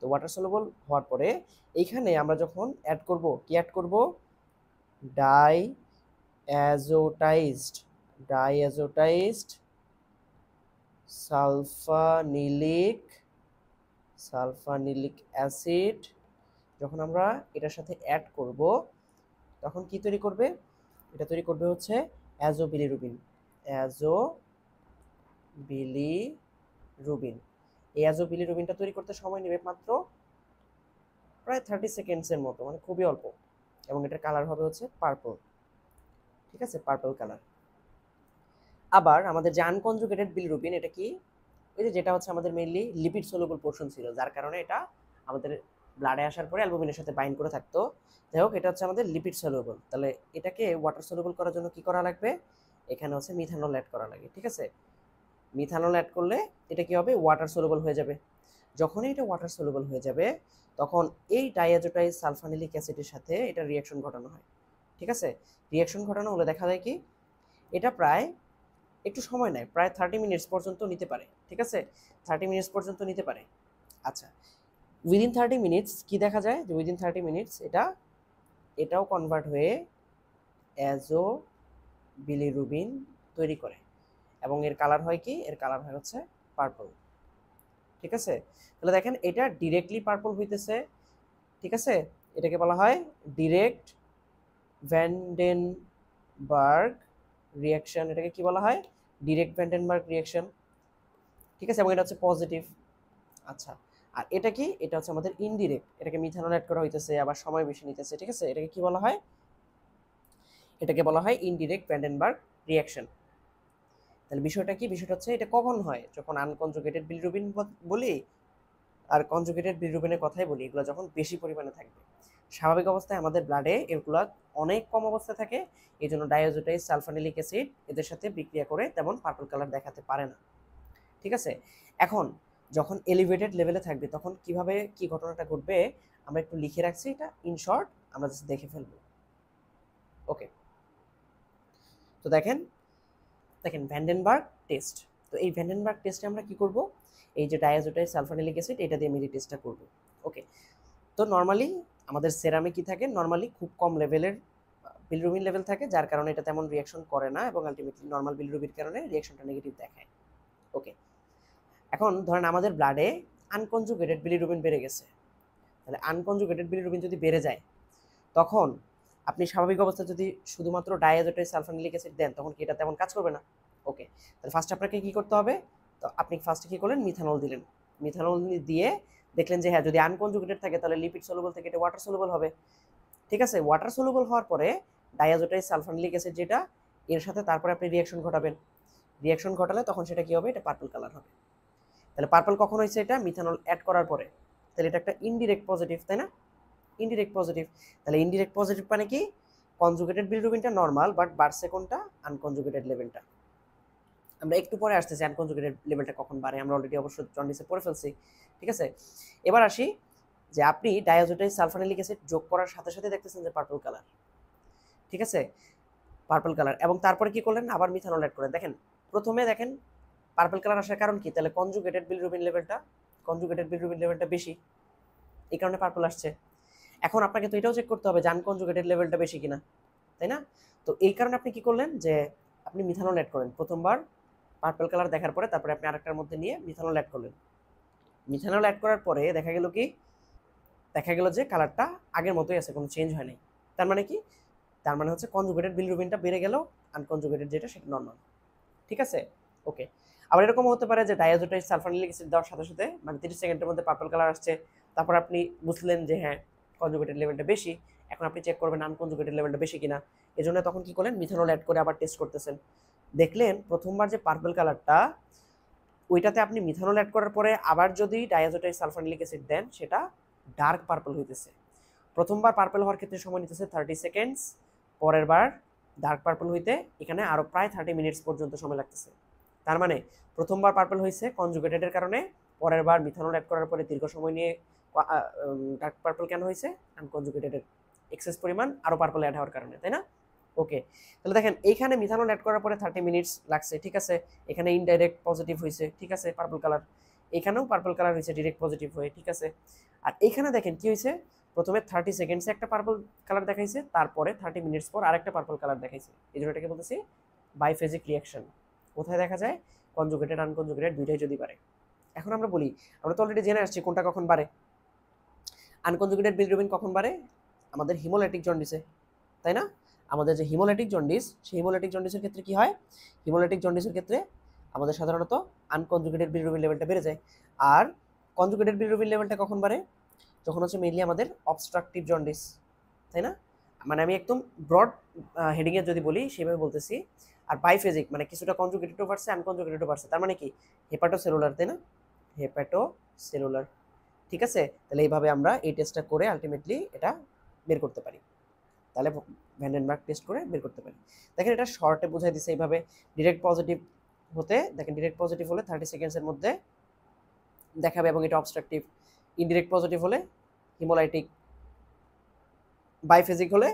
তো ওয়াটার সলুবল হওয়ার পরে এইখানে আমরা যখন অ্যাড করব, কি অ্যাড করব, ডাইঅ্যাজোটাইজড ডাইঅ্যাজোটাইজড সালফানিলিক সালফানিলিক অ্যাসিড যখন আমরা এটার সাথে অ্যাড করব, তখন কি তৈরি করবে, এটা তৈরি করবে হচ্ছে অ্যাজোবিলিরুবিন। অ্যাজোবিলিরুবিন, এই অ্যাজোবিলিরুবিনটা তৈরি করতে সময় নেবে মাত্র প্রায় 30 সেকেন্ডসের মতো, মানে খুবই অল্প, এবং এটার কালার হবে হচ্ছে পার্পল। ঠিক আছে, পার্পল কালার। আবার আমাদের যে আনকনজুগেটেড বিলিরুবিন, এটা কি, ওই যে যেটা হচ্ছে আমাদের মেইনলি লিপিড সলুবল পোর্শন ছিল, যার কারণে এটা আমাদের ব্লাডে আসার পরে অ্যালবুমিনের সাথে বাইন্ড করে থাকতো। যাই হোক, এটা হচ্ছে আমাদের লিপিড সলুবল। তাহলে এটাকে ওয়াটার সলুবল করার জন্য কি করা লাগবে, এখানে হচ্ছে মিথানল অ্যাড করা লাগে। ঠিক আছে, মিথানল অ্যাড করলে এটা কি হবে, ওয়াটার সলুবল হয়ে যাবে। যখনই এটা ওয়াটার সলুবল হয়ে যাবে, তখন এই ডাইঅ্যাজোটাইজ সালফানিলিক অ্যাসিডের সাথে এটা রিয়াকশন ঘটানো হয়। ঠিক আছে, রিয়াকশন ঘটানো হলে দেখা যায় কি এটা প্রায় একটু সময় নেয়, প্রায় 30 মিনিটস পর্যন্ত নিতে পারে। ঠিক আছে, 30 মিনিটস পর্যন্ত নিতে পারে। আচ্ছা, উইদিন 30 মিনিটস কি দেখা যায়, যে উইদিন 30 মিনিটস এটাও কনভার্ট হয়ে অ্যাজো বিলিরুবিন তৈরি করে, এবং এর কালার হয় কি, এর কালার হয় হচ্ছে পার্পল। ঠিক আছে, তাহলে দেখেন এটা ডিরেক্টলি পার্পল হইতেছে। ঠিক আছে, এটাকে বলা হয় ডিরেক্ট ভ্যান্ডেনবার্গ রিয়াকশন। এটাকে কি বলা হয়, ডিরেক্ট ভ্যান্ডেনবার্গ রিয়াকশন। ঠিক আছে, এবং এটা হচ্ছে পজিটিভ। আচ্ছা, আর এটা কি, এটা হচ্ছে আমাদের ইনডিরেক্ট, এটাকে মিথানল অ্যাড করা হইতেছে, আবার সময় বেশি নিতেছে। ঠিক আছে, এটাকে কি বলা হয়, এটাকে বলা হয় ইনডিরেক্ট ভ্যান্ডেনবার্গ রিয়াকশন। তাহলে বিষয়টা কি, বিষয়টা হচ্ছে এটা কখন হয়, যখন আনকনজুগেটেড বিলিরুবিন বলি আর কনজুগেটেড বিলিরুবিনের কথাই বলি, এগুলো যখন বেশি পরিমাণে থাকবে। স্বাভাবিক অবস্থায় আমাদের ব্লাডে এগুলো অনেক কম অবস্থায় থাকে, এই জন্য ডায়াজোটাইজ সালফানিলিক অ্যাসিড এদের সাথে বিক্রিয়া করে তেমন পার্পল কালার দেখাতে পারে না। ঠিক আছে, এখন যখন এলিভেটেড লেভেলে থাকবে তখন কিভাবে কি ঘটনাটা ঘটবে আমরা একটু লিখে রাখছি, এটা ইন শর্ট আমরা জাস্ট দেখে ফেলবো। ওকে, তো দেখেন ভ্যান্ডেনবার্গ টেস্ট। তো এই ভ্যান্ডেনবার্গ টেস্টে আমরা কি করব, এই যে ডায়াজোটাইজ সালফানিলিক অ্যাসিড এটা দিয়ে আমি টেস্টটা করব। ওকে, তো নর্মালি আমাদের সেরামে কি থাকে, নর্মালি খুব কম লেভেলের বিলিরুবিন লেভেল থাকে, যার কারণে এটা তেমন রিয়াকশন করে না এবং আলটিমেটলি নর্মাল বিলিরুবির কারণে রিয়াকশনটা নেগেটিভ দেখায়। ওকে, এখন ধরেন আমাদের ব্লাডে আনকনজুগেটেড বিলিরুবিন বেড়ে গেছে, তাহলে আনকনজুগেটেড বিলিরুবিন যদি বেড়ে যায় তখন আপনি স্বাভাবিক অবস্থায় যদি শুধুমাত্র ডায়াজোটাইজ সালফানিলিক অ্যাসিড দেন তখন কি এটা তেমন কাজ করবে না। ওকে, তাহলে ফার্স্ট আপনাকে কি করতে হবে, তো আপনি ফার্স্টে কি করলেন, মিথানল দিলেন। মিথানল দিয়ে দেখলেন যে হ্যাঁ যদি আনকনজুগেটেড থাকে তাহলে লিপিড সলুবল থেকে এটা ওয়াটার সলুবল হবে। ঠিক আছে, ওয়াটার সলুবল হওয়ার পরে ডায়াজোটাইজ সালফানিলিক অ্যাসিড যেটা এর সাথে তারপরে আপনি রিয়াকশন ঘটাবেন, রিয়াকশন ঘটালে তখন সেটা কি হবে, এটা পার্পল কালার হবে। তাহলে পার্পল কখন হয়েছে, এটা মিথানল অ্যাড করার পরে, তাহলে এটা একটা ইনডিরেক্ট পজিটিভ, তাই না, ইনডিরেক্ট পজিটিভ। তাহলে ইনডিরেক্ট পজিটিভ মানে কি, কনজুগেটেড বিলিরুবিনটা নরমাল বাট বাড়ছে কোনটা, আনকনজুগেটেড লেভেলটা। আমরা একটু পরে আসতেছি আনকনজুগেটেড লেভেলটা কখন বাড়ে, আমরা অলরেডি অবশ্য জন্ডিসে পড়ে ফেলছি। ঠিক আছে, এবার আসি যে আপনি ডায়াজোটাইজ সালফানিলিক অ্যাসিড যোগ করার সাথে সাথে দেখতেছেন যে পার্পল কালার। ঠিক আছে, পার্পল কালার, এবং তারপরে কি করলেন, আবার মিথানল অ্যাড করেন। দেখেন প্রথমে দেখেন পার্পল কালার আসার কারণ কি, তাহলে কনজুগেটেড বিলিরুবিন লেভেলটা বেশি, এই কারণে পার্পল আসছে। এখন আপনাকে তো এটাও চেক করতে হবে যে আনকনজুগেটেড লেভেলটা বেশি কিনা, তাই না। তো এই কারণে আপনি কি করলেন, যে আপনি মিথানল অ্যাড করেন প্রথমবার পার্পল কালার দেখার পরে, তারপরে আপনি আরেকটার মধ্যে নিয়ে মিথানল অ্যাড করলেন। মিথানল অ্যাড করার পরে দেখা গেল যে কালারটা আগের মতোই আছে, কোনো চেঞ্জ হয় নাই। তার মানে কি, তার মানে হচ্ছে কনজুগেটেড বিলিরুবিনটা বেড়ে গেল, আনকনজুগেটেড যেটা সেটা নর্মাল। ঠিক আছে, ওকে। আবার এরকম হতে পারে যে ডায়াজোটাইজ সালফানিলিক অ্যাসিড দেওয়ার সাথে সাথে মানে 30 সেকেন্ডের মধ্যে পার্পল কালার আসছে, তারপর আপনি বুঝলেন যে হ্যাঁ কনজুগেটেড লেভেলটা বেশি, এখন আপনি চেক করবেন আনকনজুগেটেড লেভেলটা বেশি কিনা। এজন্য তখন কি করলেন, মিথানল অ্যাড করে আবার টেস্ট করতেছেন। দেখলেন প্রথমবার যে পার্পল কালারটা, ওইটাতে আপনি মিথানল অ্যাড করার পরে আবার যদি ডায়াজোটাইজ সালফানিলিক অ্যাসিড দেন সেটা ডার্ক পার্পল হইতেছে। প্রথমবার পার্পল হওয়ার ক্ষেত্রে সময় নিতেছে 30 সেকেন্ডস, পরের বার ডার্ক পার্পল হইতে এখানে আরও প্রায় 30 মিনিটস পর্যন্ত সময় লাগতেছে। তার মানে প্রথমবার পার্পল হয়েছে কনজুগেটেডের কারণে, পরের বার মিথানল অ্যাড করার পরে দীর্ঘ সময় নিয়ে ডার্ক পার্পল কেন হয়েছে, আনকনজুগেটেডের এক্সেস পরিমাণ আরও পার্পল অ্যাড হওয়ার কারণে, তাই না। ওকে, তাহলে দেখেন এইখানে মিথানল অ্যাড করার পরে 30 মিনিটস লাগছে, ঠিক আছে, এখানে ইনডাইরেক্ট পজিটিভ হয়েছে, ঠিক আছে, পার্পল কালার, এখানেও পার্পল কালার হয়েছে ডিরেক্ট পজিটিভ হয়ে, ঠিক আছে। আর এখানে দেখেন কি হয়েছে, প্রথমে 30 সেকেন্ডসে একটা পার্পল কালার দেখাইছে, তারপরে 30 মিনিটস পর আরেকটা পার্পল কালার দেখাইছে, এই জন্য এটাকে বলতেছি বাইফেজিক রিয়াকশন। কোথায় দেখা যায়, কনজুগেটেড আনকনজুগেটেড দুইটাই যদি বাড়ে। এখন আমরা বলি, আমরা তো অলরেডি জেনে আসছি কোনটা কখন বাড়ে, আনকনজুগেটেড বিলিরুবিন কখন বাড়ে, আমাদের হিমোলাইটিক জন্ডিসে, তাই না। আমাদের যে হিমোলাইটিক জন্ডিস, সেই হিমোলাইটিক জন্ডিসের ক্ষেত্রে কি হয়, হিমোলাইটিক জন্ডিসের ক্ষেত্রে আমাদের সাধারণত আনকনজুগেটেড বিলিরুবিন লেভেলটা বেড়ে যায়। আর কনজুগেটেড বিলিরুবিন লেভেলটা কখন বাড়ে, যখন হচ্ছে মেইনলি আমাদের অবস্ট্রাকটিভ জন্ডিস, তাই না। মানে আমি একদম ব্রড হেডিংয়ে যদি বলি সেভাবে বলতেছি। আর বাইফেজিক মানে কিছুটা কনজুগেটেডও বাড়ছে আনকনজুগেটেডও বাড়ছে, তার মানে কি হেপাটোসেলুলার, তাই না, হেপাটোসেলুলার। ঠিক আছে, তাহলে এইভাবে আমরা এই টেস্টটা করে আলটিমেটলি এটা বের করতে পারি, তাহলে ভ্যান্ডেনবার্গ টেস্ট করে বের করতে পারি। দেখেন এটা শর্টে বুঝাই দিছে এইভাবে, ডিরেক্ট পজিটিভ হতে দেখেন, ডিরেক্ট পজিটিভ হলে 30 সেকেন্ডসের মধ্যে দেখাবে এবং এটা অবস্ট্রাকটিভ, ইনডিরেক্ট পজিটিভ হলে হিমোলাইটিক, বাইফেজিক হলে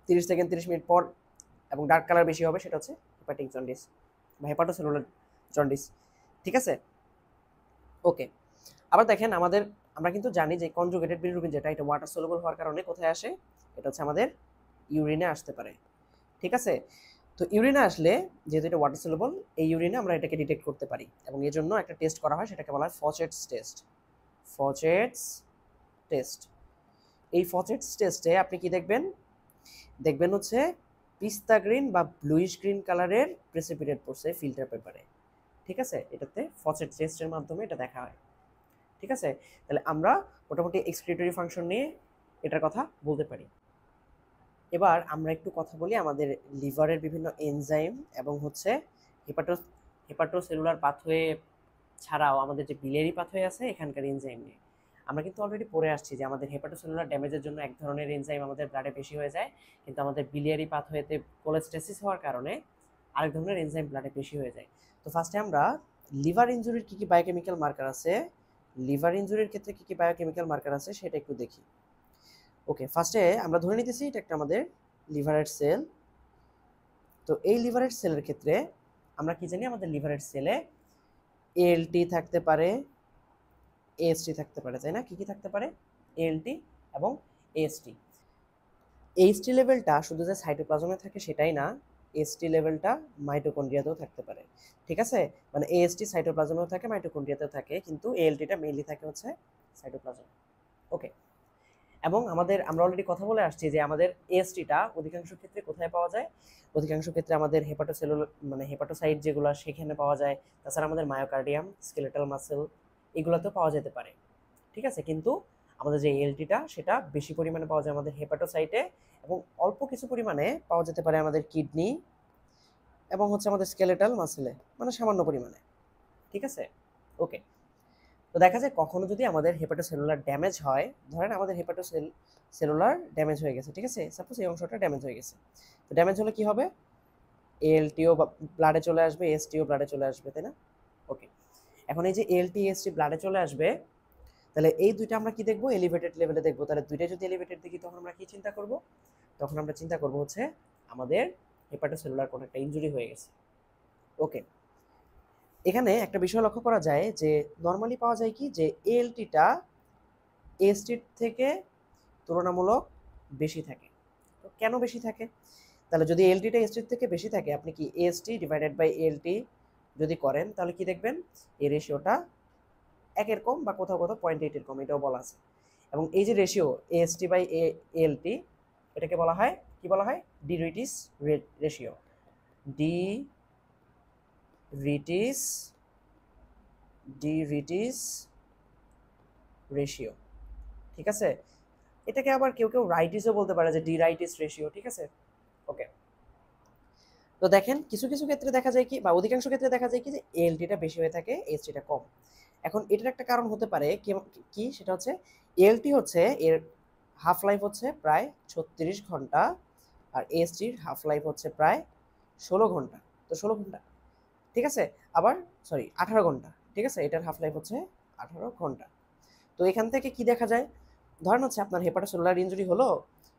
30 সেকেন্ড 30 মিনিট পর এবং ডার্ক কালার বেশি হবে, সেটা হচ্ছে হেপাটিক জন্ডিস বা হেপাটোসেলুলার জন্ডিস। ঠিক আছে, ওকে। আবার দেখেন আমরা কিন্তু জানি যে কনজুগেটেড বিলিরুবিন যেটা, এটা ওয়াটার সলুবল হওয়ার কারণে কোথায় আসে, এটা হচ্ছে আমাদের ইউরিনে আসতে পারে। ঠিক আছে, তো ইউরিনে আসলে যেহেতু এটা ওয়াটার সলুবল, এই ইউরিনে আমরা এটাকে ডিটেক্ট করতে পারি এবং এর জন্য একটা টেস্ট করা হয়, সেটাকে বলা হয় ফচেটস টেস্ট। ফচেটস টেস্ট, এই ফচেটস টেস্টে আপনি কি দেখবেন হচ্ছে পিস্তা গ্রিন বা ব্লুইশ গ্রিন কালারের প্রেসিপিটেট পড়ছে ফিল্টার পেপারে। ঠিক আছে, এটাতে ফচেট টেস্টের মাধ্যমে এটা দেখা হয়। ঠিক আছে, তাহলে আমরা মোটামুটি এক্সক্রিটরি ফাংশন নিয়ে এটার কথা বলতে পারি। এবার আমরা একটু কথা বলি আমাদের লিভারের বিভিন্ন এনজাইম এবং হচ্ছে হেপাটোসেলুলার পাথওয়ে ছাড়াও আমাদের যে বিলিয়ারি পাথওয়ে আছে এখানকার এনজাইম নিয়ে। আমরা কিন্তু অলরেডি পড়ে আসছি যে আমাদের হেপাটোসেলুলার ড্যামেজের জন্য এক ধরনের এনজাইম আমাদের ব্লাডে বেশি হয়ে যায়, কিন্তু আমাদের বিলিয়ারি পাথওয়েতে কোলেস্টেসিস হওয়ার কারণে আরেক ধরনের এনজাইম ব্লাডে বেশি হয়ে যায়। তো ফার্স্টে আমরা লিভার ইনজুরির কী কী বায়োকেমিক্যাল মার্কার আছে, লিভার ইনজুরির ক্ষেত্রে কী কী বায়োকেমিক্যাল মার্কার আছে সেটা একটু দেখি। ওকে, ফার্স্টে আমরা ধরে নিতেছি এটা একটা আমাদের লিভারের সেল। তো এই লিভারের সেলের ক্ষেত্রে আমরা কি জানি, আমাদের লিভারের সেলে এএলটি থাকতে পারে, এএসটি থাকতে পারে, তাই না? কি কি থাকতে পারে? এএলটি এবং এএসটি। এইচটি লেভেলটা শুধু যে সাইটোপ্লাজমে থাকে সেটাই না, এসটি লেভেলটা মাইটোকন্ড্রিয়াতেও থাকতে পারে। ঠিক আছে, মানে এএসটি সাইটোপ্লাজমেও থাকে, মাইটোকন্ড্রিয়াতেও থাকে, কিন্তু এএলটিটা মেইনলি থাকে হচ্ছে সাইটোপ্লাজমে। ওকে, এবং আমরা অলরেডি কথা বলে আসছি যে আমাদের এএসটিটা অধিকাংশ ক্ষেত্রে কোথায় পাওয়া যায়? অধিকাংশ ক্ষেত্রে আমাদের হেপাটোসেলুলার মানে হেপাটোসাইট যেগুলো সেখানে পাওয়া যায়। তাছাড়া আমাদের মায়োকার্ডিয়াম, স্কেলেটাল মাসেল এগুলোতেও পাওয়া যেতে পারে। ঠিক আছে, কিন্তু আমাদের যে এএলটিটা সেটা বেশি পরিমাণে পাওয়া যায় আমাদের হেপাটোসাইটে, এবং অল্প কিছু পরিমাণে পাওয়া যেতে পারে আমাদের কিডনি এবং হচ্ছে আমাদের স্কেলেটাল মাসেলে, মানে সামান্য পরিমাণে। ঠিক আছে, ওকে। তো দেখা যায় কখনো যদি আমাদের হেপাটোসেলুলার ড্যামেজ হয়, ধরেন আমাদের সেলুলার ড্যামেজ হয়ে গেছে, ঠিক আছে, সাপোজ এই অংশটা ড্যামেজ হয়ে গেছে। তো ড্যামেজ হলে কি হবে? এএলটিও ব্লাডে চলে আসবে, এসটিও ব্লাডে চলে আসবে, তাই না? ওকে, এখন এই যে এএলটি এসটি ব্লাডে চলে আসবে, তাহলে এই দুইটা আমরা কি দেখবো? এলিভেটেড লেভেলে দেখবো। তাহলে দুইটা যদি এলিভেটেড দেখি তখন আমরা কি চিন্তা করব? তখন আমরা চিন্তা করব হচ্ছে আমাদের হেপাটোসেলুলার কোনো একটা ইনজুরি হয়ে গেছে। ওকে, এখানে একটা বিষয় লক্ষ্য করা যায় যে নর্মালি পাওয়া যায় কি যে এএলটিটা এএসটির থেকে তুলনামূলক বেশি থাকে। তো কেন বেশি থাকে? তাহলে যদি এএলটিটা এএসটির থেকে বেশি থাকে, আপনি কি এএসটি ডিভাইডেড বাই এএলটি যদি করেন তাহলে কি দেখবেন? এই রেশিওটা 1 কম বা কোথাও কোথাও 0.8 কম, এটাও বলা আছে। এবং এই যে রেশিও এএসটি বাই এএলটি, এটাকে বলা হয় কি বলা হয়? De Ritis ratio, De Ritis ratio. ঠিক আছে, এটাকে আবার কেউ কেউ রাইটিসও বলতে পারে, যে ডি রাইটিস রেশিও। ঠিক আছে, ওকে। তো দেখেন কিছু কিছু ক্ষেত্রে দেখা যায় কি, বা অধিকাংশ ক্ষেত্রে দেখা যায় কি যে এএলটিটা বেশি হয়ে থাকে, এএসটিটা কম। এখন এটার একটা কারণ হতে পারে কি, সেটা হচ্ছে এএলটি হচ্ছে এর হাফ লাইফ হচ্ছে প্রায় 36 ঘন্টা, আর এএসটির হাফ লাইফ হচ্ছে প্রায় 16 ঘন্টা। তো 16 ঘন্টা, ঠিক আছে, আবার সরি 18 ঘন্টা। ঠিক আছে, এটার হাফ লাইফ হচ্ছে 18 ঘন্টা। তো এখান থেকে কি দেখা যায়, ধরেন হচ্ছে আপনার হেপাটোসেলুলার ইনজুরি হলো,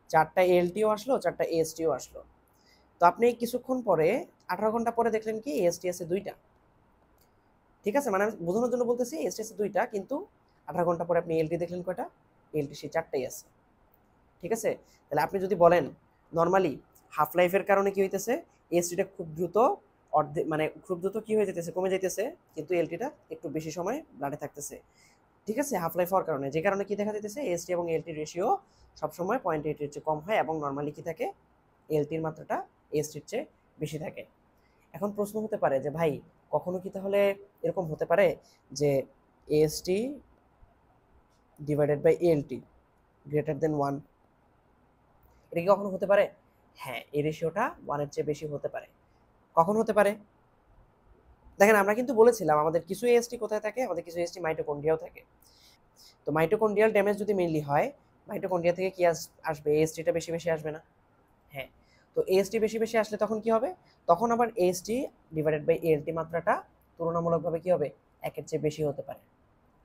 4টা এএলটিও আসলো, 4টা এএসটিও আসলো। তো আপনি কিছুক্ষণ পরে 18 ঘন্টা পরে দেখলেন কি এএসটি আছে 2টা। ঠিক আছে, মানে আমি বোঝানোর জন্য বলতেছি এএসটি আছে 2টা, কিন্তু 18 ঘন্টা পরে আপনি এএলটি দেখলেন কয়টা? এএলটি সেই 4টাই আছে। ঠিক আছে, তাহলে আপনি যদি বলেন নর্মালি হাফ লাইফের কারণে কি হইতেছে, এএসটিটা খুব দ্রুত মানে খুব দ্রুত কি হয়ে যেতেছে, কমে যেতেছে, কিন্তু এএলটিটা একটু বেশি সময় ব্লাডে থাকতেছে। ঠিক আছে, হাফ লাইফ হওয়ার কারণে, যে কারণে কি দেখা যেতেছে এএসটি এবং এএলটি রেশিও সবসময় 0.8 এর চেয়ে কম হয়, এবং নর্মালি কি থাকে, এএলটির মাত্রাটা এএসটির চেয়ে বেশি থাকে। এখন প্রশ্ন হতে পারে যে ভাই কখনো কি তাহলে এরকম হতে পারে যে AST divided by ALT greater than 1? এটা কি কখনো হতে পারে? হ্যাঁ, এই রেশিওটা 1-এর চেয়ে বেশি হতে পারে। কখন হতে পারে? দেখেন আমরা কিন্তু বলেছিলাম আমাদের কিছু এএসটি কোথায় থাকে, আমাদের কিছু এএসটি মাইটোকন্ড্রিয়াও থাকে। তো মাইটোকন্ড্রিয়াল ড্যামেজ যদি মেইনলি হয়, মাইটোকন্ড্রিয়া থেকে কি আসবে? এএসটিটা বেশি বেশি আসবে না? হ্যাঁ, তো এএসটি বেশি বেশি আসলে তখন কি হবে? তখন আবার এএসটি ডিভাইডেড বাই এএলটি মাত্রাটা তুলনামূলকভাবে কি হবে? 1-এর চেয়ে বেশি হতে পারে।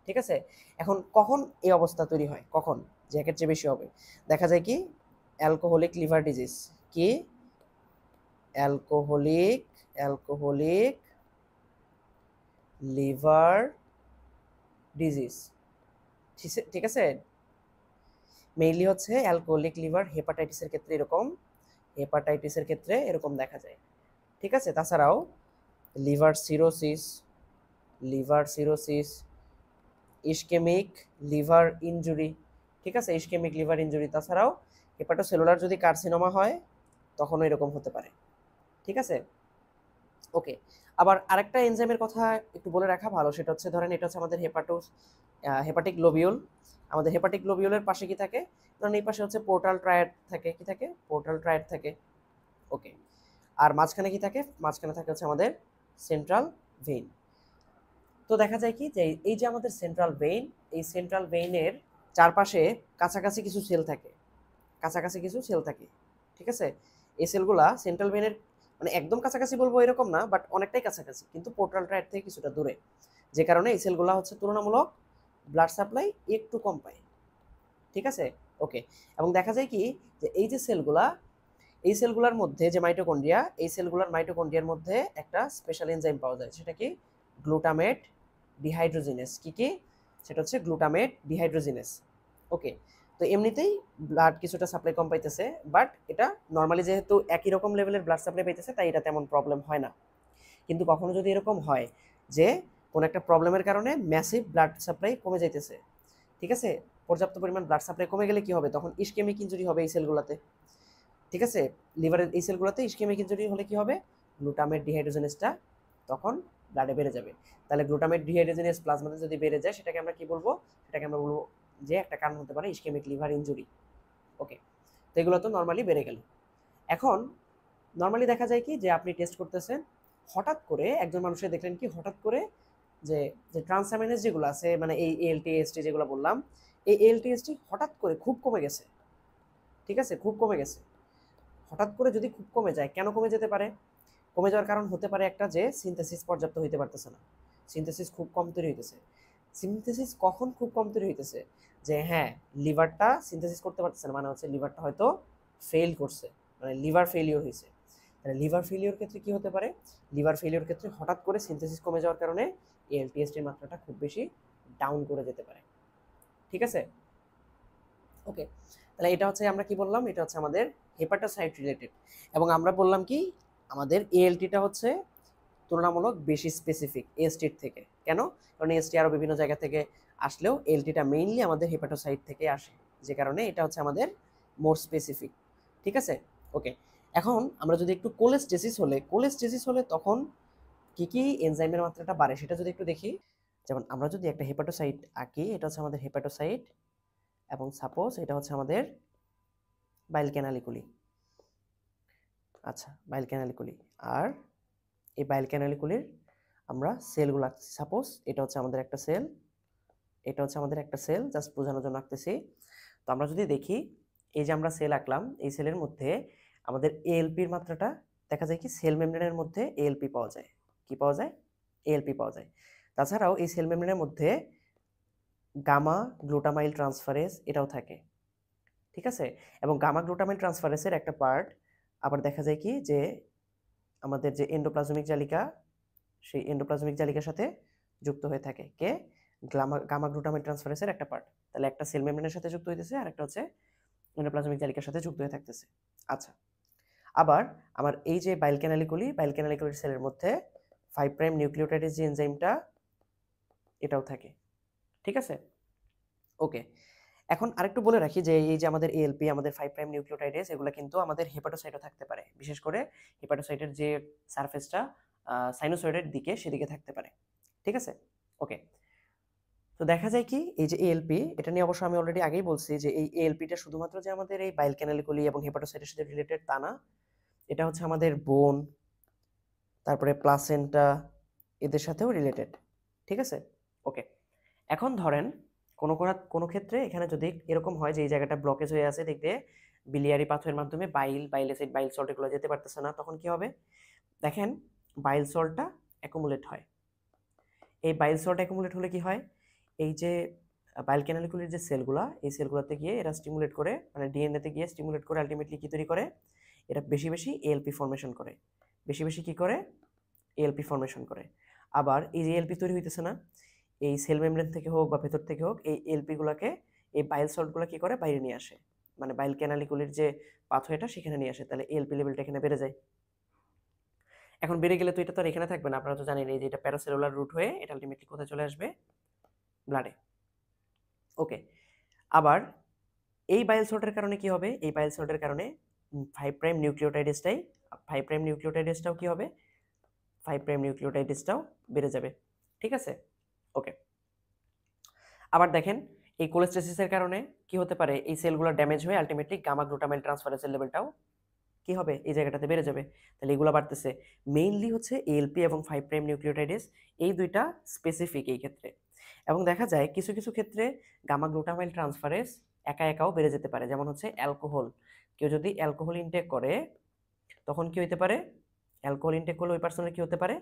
ঠিক আছে, এখন কখন এই অবস্থা তৈরি হয়, কখন যে 1-এর চেয়ে বেশি হবে? দেখা যায় কি অ্যালকোহলিক লিভার ডিজিজ, কি অ্যালকোহলিক লিভার ডিজিজ। ঠিক আছে, মেইনলি হচ্ছে অ্যালকোহলিক লিভার হেপাটাইটিসের ক্ষেত্রে এরকম দেখা যায়। ঠিক আছে, তাছাড়াও liver cirrhosis, ischaemic liver injury. ঠিক আছে, ইসকেমিক লিভার ইনজুরি, তাছাড়াও হেপাটোসেলুলার যদি কার্সিনোমা হয় তখনও এরকম হতে পারে। ঠিক আছে, ওকে। আবার আরেকটা এনজাইমের কথা একটু বলে রাখা ভালো, সেটা হচ্ছে ধরেন এটা হচ্ছে আমাদের হেপাটিক লোবিউল। আমাদের হেপাটিক লোবিউলের পাশে কি থাকে? ধরেন এই পাশে হচ্ছে পোর্টাল ট্রায়াড থাকে। কি থাকে? পোর্টাল ট্রায়াড থাকে। ওকে, আর মাঝখানে কি থাকে? মাঝখানে থাকে হচ্ছে আমাদের সেন্ট্রাল ভেইন। তো দেখা যায় কি যে এই যে আমাদের সেন্ট্রাল ভেইন, এই সেন্ট্রাল ভেইনের চারপাশে কাছাকাছি কিছু সেল থাকে, কাছাকাছি কিছু সেল থাকে, ঠিক আছে। এই সেলগুলা সেন্ট্রাল ভেইনের মানে একদম কাছাকাছি বলবো এরকম না, বাট অনেকটাই কাছাকাছি, কিন্তু পোর্টাল ট্র্যাক্ট থেকে কিছুটা দূরে, যে কারণে এই সেলগুলা হচ্ছে তুলনামূলক ব্লাড সাপ্লাই একটু কম পায়, ঠিক আছে। ওকে, এবং দেখা যায় কি যে এই যে সেলগুলা, এই সেলগুলোর মধ্যে যে মাইটোকন্ড্রিয়া, এই সেলগুলোর মাইটোকন্ড্রিয়ার মধ্যে একটা স্পেশাল এনজাইম পাওয়া যায়, সেটা কি গ্লুটামেট ডিহাইড্রোজিনেস। কি কি? সেটা হচ্ছে গ্লুটামেট ডিহাইড্রোজিনেস। ওকে, তো এমনিতেই ব্লাড কিছুটা সাপ্লাই কম পাইতেছে, বাট এটা নর্মালি যেহেতু একই রকম লেভেলের ব্লাড সাপ্লাই পাইতেছে, তাই এটা তেমন প্রবলেম হয় না। কিন্তু কখনো যদি এরকম হয় যে কোনো একটা প্রবলেমের কারণে ম্যাসিভ ব্লাড সাপ্লাই কমে যাইতেছে, ঠিক আছে, পর্যাপ্ত পরিমাণ ব্লাড সাপ্লাই কমে গেলে কি হবে? তখন ইসকেমিক ইনজুরি হবে এই সেলগুলোতে, ঠিক আছে। লিভারের এই সেলগুলোতে ইসকেমিক ইনজুরি হলে কি হবে? গ্লুটামেট ডিহাইড্রোজেনেসটা তখন ব্লাডে বেড়ে যাবে। তাহলে গ্লুটামেট ডিহাইড্রোজেনেস প্লাজমাতে যদি বেড়ে যায়, সেটাকে আমরা কি বলবো? সেটাকে আমরা বলবো যে একটা কারণ হতে পারে ইসকেমিক লিভার ইনজুরি। ওকে, তো এগুলো তো নর্মালি বেড়ে গেল। এখন নর্মালি দেখা যায় কি যে আপনি টেস্ট করতেছেন, হঠাৎ করে একজন মানুষের দেখলেন কি হঠাৎ করে যে যে ট্রান্সঅ্যামিনেজ যেগুলো আছে, মানে এই এএলটি এসটি যেগুলো বললাম, এই এএলটি এসটি হঠাৎ করে খুব কমে গেছে, ঠিক আছে, খুব কমে গেছে। হঠাৎ করে যদি খুব কমে যায়, কেন কমে যেতে পারে? কমে যাওয়ার কারণ হতে পারে একটা যে সিনথেসিস পর্যাপ্ত হইতে পারতেছে না, সিনথেসিস খুব কম তৈরি হইতেছে। সিনথেসিস কখন খুব কম তৈরি হইতেছে? যে হ্যাঁ, লিভারটা সিনথেসিস করতে পারতেছে না, মানে হচ্ছে লিভারটা হয়তো ফেল করছে, মানে লিভার ফেলিওর হয়েছে। তাহলে লিভার ফেলিওর ক্ষেত্রে কি হতে পারে? লিভার ফেলিওর ক্ষেত্রে হঠাৎ করে সিনথেসিস কমে যাওয়ার কারণে এলটিএসটির মাত্রাটা খুব বেশি ডাউন করে যেতে পারে, ঠিক আছে। ওকে, তাহলে এটা হচ্ছে আমরা কি বললাম, এটা হচ্ছে আমাদের হেপাটোসাইট রিলেটেড। এবং আমরা বললাম কি আমাদের এএলটিটা হচ্ছে তুলনামূলক বেশি স্পেসিফিক এএসটির থেকে। কেন? কারণ এএসটি আরও বিভিন্ন জায়গা থেকে আসলেও এএলটিটা মেইনলি আমাদের হেপাটোসাইট থেকে আসে, যে কারণে এটা হচ্ছে আমাদের মোর স্পেসিফিক, ঠিক আছে। ওকে, এখন আমরা যদি একটু কোলেস্টেসিস হলে তখন কি কি এনজাইমের মাত্রাটা বাড়ে সেটা যদি একটু দেখি। যেমন আমরা যদি একটা হেপাটোসাইট আঁকি, এটা হচ্ছে আমাদের হেপাটোসাইট, এবং সাপোজ এটা হচ্ছে আমাদের বাইল ক্যানালিকুলি। আচ্ছা, বাইল ক্যানালিকুলি। আর এই বাইল ক্যানালিকুলির আমরা সেলগুলো আঁকছি, সাপোজ এটা হচ্ছে আমাদের একটা সেল, এটা হচ্ছে আমাদের একটা সেল, জাস্ট বোঝানোর জন্য আঁকতেছি। তো আমরা যদি দেখি এই যে আমরা সেল আঁকলাম, এই সেলের মধ্যে আমাদের এএলপির মাত্রাটা দেখা যায় কি সেল মেমব্রেনের মধ্যে এএলপি পাওয়া যায়। কি পাওয়া যায়? এএলপি পাওয়া যায়। তাছাড়াও এই সেল মেমব্রেনের মধ্যে গামা গ্লুটামাইল ট্রান্সফারেজ এটাও থাকে, ঠিক আছে। এবং গামা গ্লুটামাইল ট্রান্সফারেজের একটা পার্ট আবার দেখা যায় কি যে আমাদের যে এন্ডোপ্লাজমিক জালিকা, সেই এন্ডোপ্লাজমিক জালিকার সাথে যুক্ত হয়ে থাকে। কে? গামা গ্লুটামাইল ট্রান্সফারেজের একটা পার্ট। তাহলে একটা সেল মেমব্রেনের সাথে যুক্ত হইতেছে, আর একটা হচ্ছে এন্ডোপ্লাজমিক জালিকার সাথে যুক্ত হয়ে থাকতেছে। আচ্ছা, আবার আমার এই যে বাইল ক্যানালিকুলির সেলের মধ্যে 5 প্রাইম নিউক্লিওটাইডের যে এনজাইমটা, এটাও থাকে, ঠিক আছে। ওকে, এখন আরেকটু বলে রাখি যে এই যে আমাদের এএলপি, আমাদের 5 প্রাইম নিউক্লিওটাইডেস, এগুলো কিন্তু আমাদের হেপাটোসাইটও থাকতে পারে, বিশেষ করে হেপাটোসাইটের যে সারফেসটা সাইনোসয়েডের দিকে, সেদিকে থাকতে পারে, ঠিক আছে। ওকে, তো দেখা যায় কি এই যে এএলপি, এটা নিয়ে অবশ্য আমি অলরেডি আগেই বলছি যে এই এএলপিটা শুধুমাত্র যে আমাদের এই বাইল ক্যানালিকুলি এবং হেপাটোসাইটের সাথে রিলেটেড তা না, এটা হচ্ছে আমাদের বোন, তারপরে প্লাসেন্টা, এদের সাথেও রিলেটেড, ঠিক আছে। ওকে, এখন ধরেন কোনো ক্ষেত্রে এখানে যদি এরকম হয় যে এই জায়গাটা ব্লকেজ হয়ে আছে, দেখবে বিলিয়ারি পাথওয়ের মাধ্যমে বাইল অ্যাসিড, বাইল সল্ট এগুলো যেতে পারতেছে না, তখন কি হবে? দেখেন, বাইল সল্টটা অ্যাকুমুলেট হয়। এই বাইল সল্ট অ্যাকুমুলেট হলে কি হয়? এই যে বাইল ক্যানালিকুলির যে সেলগুলা, এই সেলগুলোতে গিয়ে এরা স্টিমুলেট করে, মানে ডিএনএতে গিয়ে স্টিমুলেট করে আলটিমেটলি কি তৈরি করে? এরা বেশি বেশি এএলপি ফর্মেশন করে, বেশি বেশি কি করে? এএলপি ফর্মেশন করে। আবার এই যে এএলপি তৈরি হইতেছে না, এই সেল মেমব্রেন থেকে হোক বা ভেতর থেকে হোক, এই এলপি গুলাকে, এই বাইল সল্টগুলো কি করে? বাইরে নিয়ে আসে, মানে বাইল ক্যানালিকুলির যে পাথওয়েটা সেখানে নিয়ে আসে, তাহলে এলপি লেভেলটা এখানে বেড়ে যায়। এখন বেড়ে গেলে তো এটা তো আর এখানে থাকবে না, আপনারা তো জানেন এই যে এটা প্যারাসেলুলার রুট হয়ে এটা আলটিমেটলি কোথায় চলে আসবে? ব্লাডে। ওকে, আবার এই বাইল সল্টের কারণে কি হবে? এই বাইল সল্টের কারণে 5 প্রাইম নিউক্লিওটাইডেসটাই 5 প্রাইম নিউক্লিওটাইডেসটাও কি হবে? 5 প্রাইম নিউক্লিওটাইডেসটাও বেড়ে যাবে, ঠিক আছে। ওকে, আবার দেখেন এই কোলেস্টেসিসের কারণে কি হতে পারে? এই সেলগুলো ড্যামেজ হয়ে আলটিমেটলি গামা গ্লুটামাইল ট্রান্সফারেজের লেভেলটাও কি হবে, এই জায়গাটাতে বেড়ে যাবে। তাহলে এগুলো বাড়তেছে মেইনলি হচ্ছে এএলপি এবং 5 প্রাইম নিউক্লিওটাইডেস, এই দুইটা স্পেসিফিক এই ক্ষেত্রে। এবং দেখা যায় কিছু কিছু ক্ষেত্রে গামা গ্লুটামাইল ট্রান্সফারেজ একা একাও বেড়ে যেতে পারে, যেমন হচ্ছে অ্যালকোহল। কেউ যদি অ্যালকোহল ইনটেক করে তখন কি হতে পারে, অ্যালকোহল ইনটেক করলে ওই পার্সনের কি হতে পারে,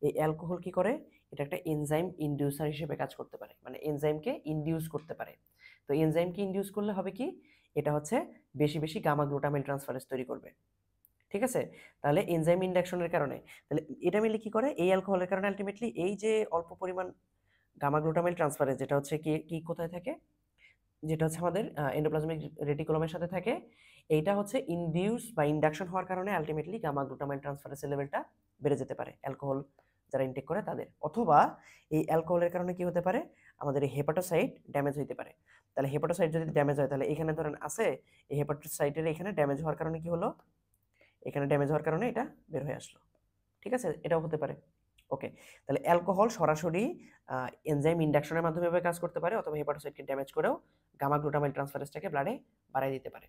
এই অ্যালকোহল কি করে, এটা একটা এনজাইম ইনডিউসার হিসেবে কাজ করতে পারে, মানে এনজাইমকে ইনডিউস করতে পারে। তো এনজাইমকে ইনডিউস করলে হবে কি, এটা হচ্ছে বেশি বেশি গামা গ্লুটামাইল ট্রান্সফারেজ তৈরি করবে। ঠিক আছে, তাহলে এনজাইম ইন্ডাকশনের কারণে, তাহলে এটা মিলে কি করে, এই অ্যালকোহলের কারণে আলটিমেটলি এই যে অল্প পরিমাণ গামা গ্লুটামাইল ট্রান্সফারেজ, যেটা হচ্ছে কি কি কোথায় থাকে, যেটা হচ্ছে আমাদের এন্ডোপ্লাজমিক রেটিকুলামের সাথে থাকে, এইটা হচ্ছে ইনডিউস বা ইন্ডাকশন হওয়ার কারণে আলটিমেটলি গামা গ্লুটামাইল ট্রান্সফারেন্সের লেভেলটা বেড়ে যেতে পারে অ্যালকোহল যারা ইনটেক করে তাদের। অথবা এই অ্যালকোহলের কারণে কি হতে পারে, আমাদের এই হেপাটোসাইট ড্যামেজ হইতে পারে। তাহলে হেপাটোসাইট যদি ড্যামেজ হয়, তাহলে এখানে ধরেন আছে, এই হেপাটোসাইটের এখানে ড্যামেজ হওয়ার কারণে কি হলো, এখানে ড্যামেজ হওয়ার কারণে এটা বের হয়ে আসলো। ঠিক আছে, এটাও হতে পারে। ওকে, তাহলে অ্যালকোহল সরাসরি এনজাইম ইন্ডাকশনের মাধ্যমে কাজ করতে পারে, অথবা হেপাটোসাইটকে ড্যামেজ করেও গামা গ্লুটামাইল ট্রান্সফারেন্সটাকে ব্লাডে বাড়ায় দিতে পারে।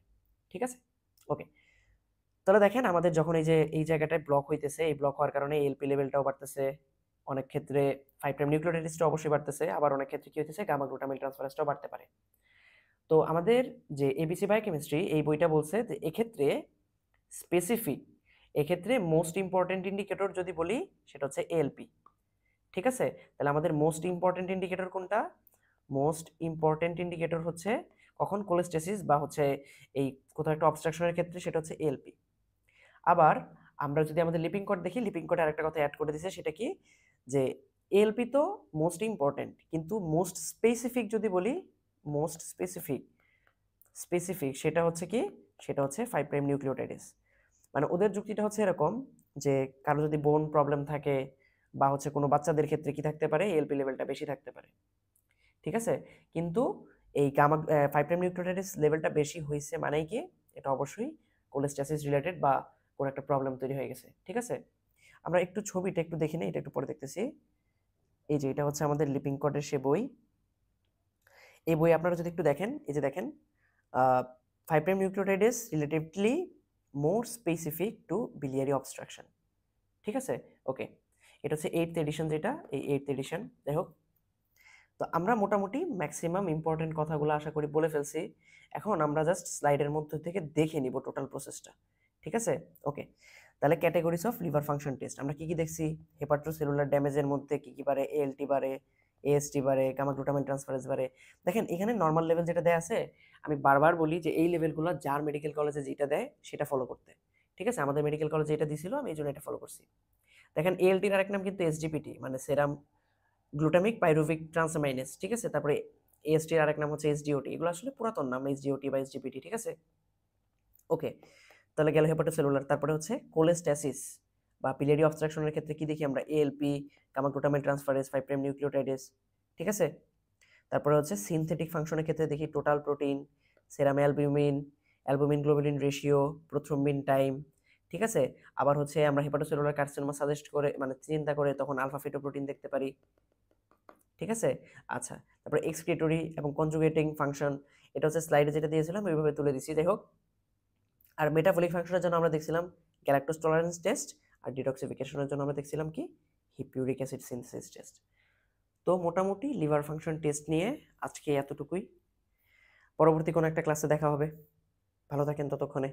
ঠিক আছে, ওকে। তাহলে দেখেন আমাদের যখন এই যে এই জায়গাটায় ব্লক হইতেছে, এই ব্লক হওয়ার কারণে এলপি লেভেলটাও বাড়তেছে, অনেক ক্ষেত্রে 5 প্রাইম নিউক্লিওটাইডটা অবশ্যই বাড়তেছে, আবার অনেক ক্ষেত্রে কি হইতেছে, গামা গ্লুটামাইল ট্রান্সফারেন্সটাও বাড়তে পারে। তো আমাদের যে এবিসি বায়োকেমিস্ট্রি এই বইটা বলছে যে এক্ষেত্রে স্পেসিফিক, এক্ষেত্রে মোস্ট ইম্পর্টেন্ট ইন্ডিকেটর যদি বলি সেটা হচ্ছে এএলপি। ঠিক আছে, তাহলে আমাদের মোস্ট ইম্পর্টেন্ট ইন্ডিকেটর কোনটা, মোস্ট ইম্পর্টেন্ট ইন্ডিকেটর হচ্ছে কখন কোলেস্টেসিস বা হচ্ছে এই কোথাও একটা অবস্ট্রাকশনের ক্ষেত্রে, সেটা হচ্ছে এএলপি। আবার আমরা যদি আমাদের লিপিং কোড দেখি, লিপিং কোডে আরেকটা কথা অ্যাড করে দিয়েছে, সেটা কি, যে এএলপি তো মোস্ট ইম্পর্টেন্ট, কিন্তু মোস্ট স্পেসিফিক যদি বলি, মোস্ট স্পেসিফিক সেটা হচ্ছে কি, সেটা হচ্ছে 5 প্রাইম নিউক্লিওটাইডেস। মানে ওদের যুক্তিটা হচ্ছে এরকম যে কারো যদি বোন প্রবলেম থাকে বা হচ্ছে কোনো বাচ্চাদের ক্ষেত্রে কি থাকতে পারে, এএলপি লেভেলটা বেশি থাকতে পারে। ঠিক আছে, কিন্তু এই গামা 5 প্রাইম নিউক্লিওটাইডেস লেভেলটা বেশি হয়েছে মানেই কি, এটা অবশ্যই কোলেস্টেসিস রিলেটেড বা কোনো একটা প্রবলেম তৈরি হয়ে গেছে। ঠিক আছে, আমরা একটু ছবিটা একটু দেখি না, এটা একটু পরে দেখতেছি। এই যে এটা হচ্ছে আমাদের লিপিং কোডের সে বই। এই বই আপনারা যদি একটু দেখেন, এই যে দেখেন 5 prime nucleotidase relatively more specific to biliary obstruction. ঠিক আছে, ওকে। এটা হচ্ছে 8th এডিশন, যেটা এই 8th এডিশন। যাই হোক, তো আমরা মোটামুটি ম্যাক্সিমাম ইম্পর্টেন্ট কথাগুলো আশা করি বলে ফেলছি। এখন আমরা জাস্ট স্লাইডের মধ্যে থেকে দেখে নিব টোটাল প্রসেসটা। ঠিক আছে, ওকে। তাহলে categories of liver function test আমরা কি কি দেখছি, হেপাটোসেলুলার ড্যামেজের মধ্যে কি কি বাড়ে, এএলটি বাড়ে, এএসটি বাড়ে, গামা গ্লুটামাইন ট্রান্সফারেন্স বাড়ে। দেখেন এখানে নর্মাল লেভেল যেটা দেয়া আছে, আমি বারবার বলি যে এই লেভেলগুলো যার মেডিকেল কলেজে যেটা দেয় সেটা ফলো করতে। ঠিক আছে, আমাদের মেডিকেল কলেজে এটা দিছিল, আমি এই জন্য এটা ফলো করছি। দেখেন এএলটির আরেক নাম কিন্তু এসজিপিটি, মানে সেরাম গ্লুটামিক পাইরুভিক ট্রান্সামাইনেস। ঠিক আছে, তারপরে এএসটির আরেক নাম হচ্ছে এসডিওটি, এগুলো আসলে পুরাতন নাম, এসডিওটি বা এসজিপিটি। ঠিক আছে, ওকে। তাহলে গেল হেপাটোসেলুলার, তারপরে হচ্ছে কোলেস্ট্যাসিস বা পিলিয়ারি অবস্ট্রাকশনের ক্ষেত্রে কি দেখি আমরা, ALP, gamma glutamyl transferase, 5 prime nucleotidase. ঠিক আছে, তারপরে হচ্ছে সিনথেটিক ফাংশনের ক্ষেত্রে দেখি total protein, serum albumin, albumin globulin ratio, prothrombin time. ঠিক আছে, আবার হচ্ছে আমরা হেপাটোসেলুলার কার্সিনোমা সাজেস্ট করে মানে চিন্তা করে তখন আলফা ফিটোপ্রোটিন দেখতে পারি। ঠিক আছে, আচ্ছা। তারপরে এক্সক্রিটরি এবং কনজুগেটিং ফাংশন, এটা হচ্ছে স্লাইডে যেটা দিয়েছিলাম ওইভাবে তুলে দিচ্ছি। যাই হোক, আর মেটাবলিক ফাংশনের জন্য আমরা দেখছিলাম গ্যালাক্টোজ টলারেন্স টেস্ট, আর ডিটক্সিফিকেশনের জন্য আমরা দেখছিলাম কি, হিপিউরিক অ্যাসিড সিনথেসিস টেস্ট। তো মোটামুটি লিভার ফাংশন টেস্ট নিয়ে আজকে এতটুকুই। পরবর্তী কোনো একটা ক্লাসে দেখা হবে। ভালো থাকেন ততক্ষণে।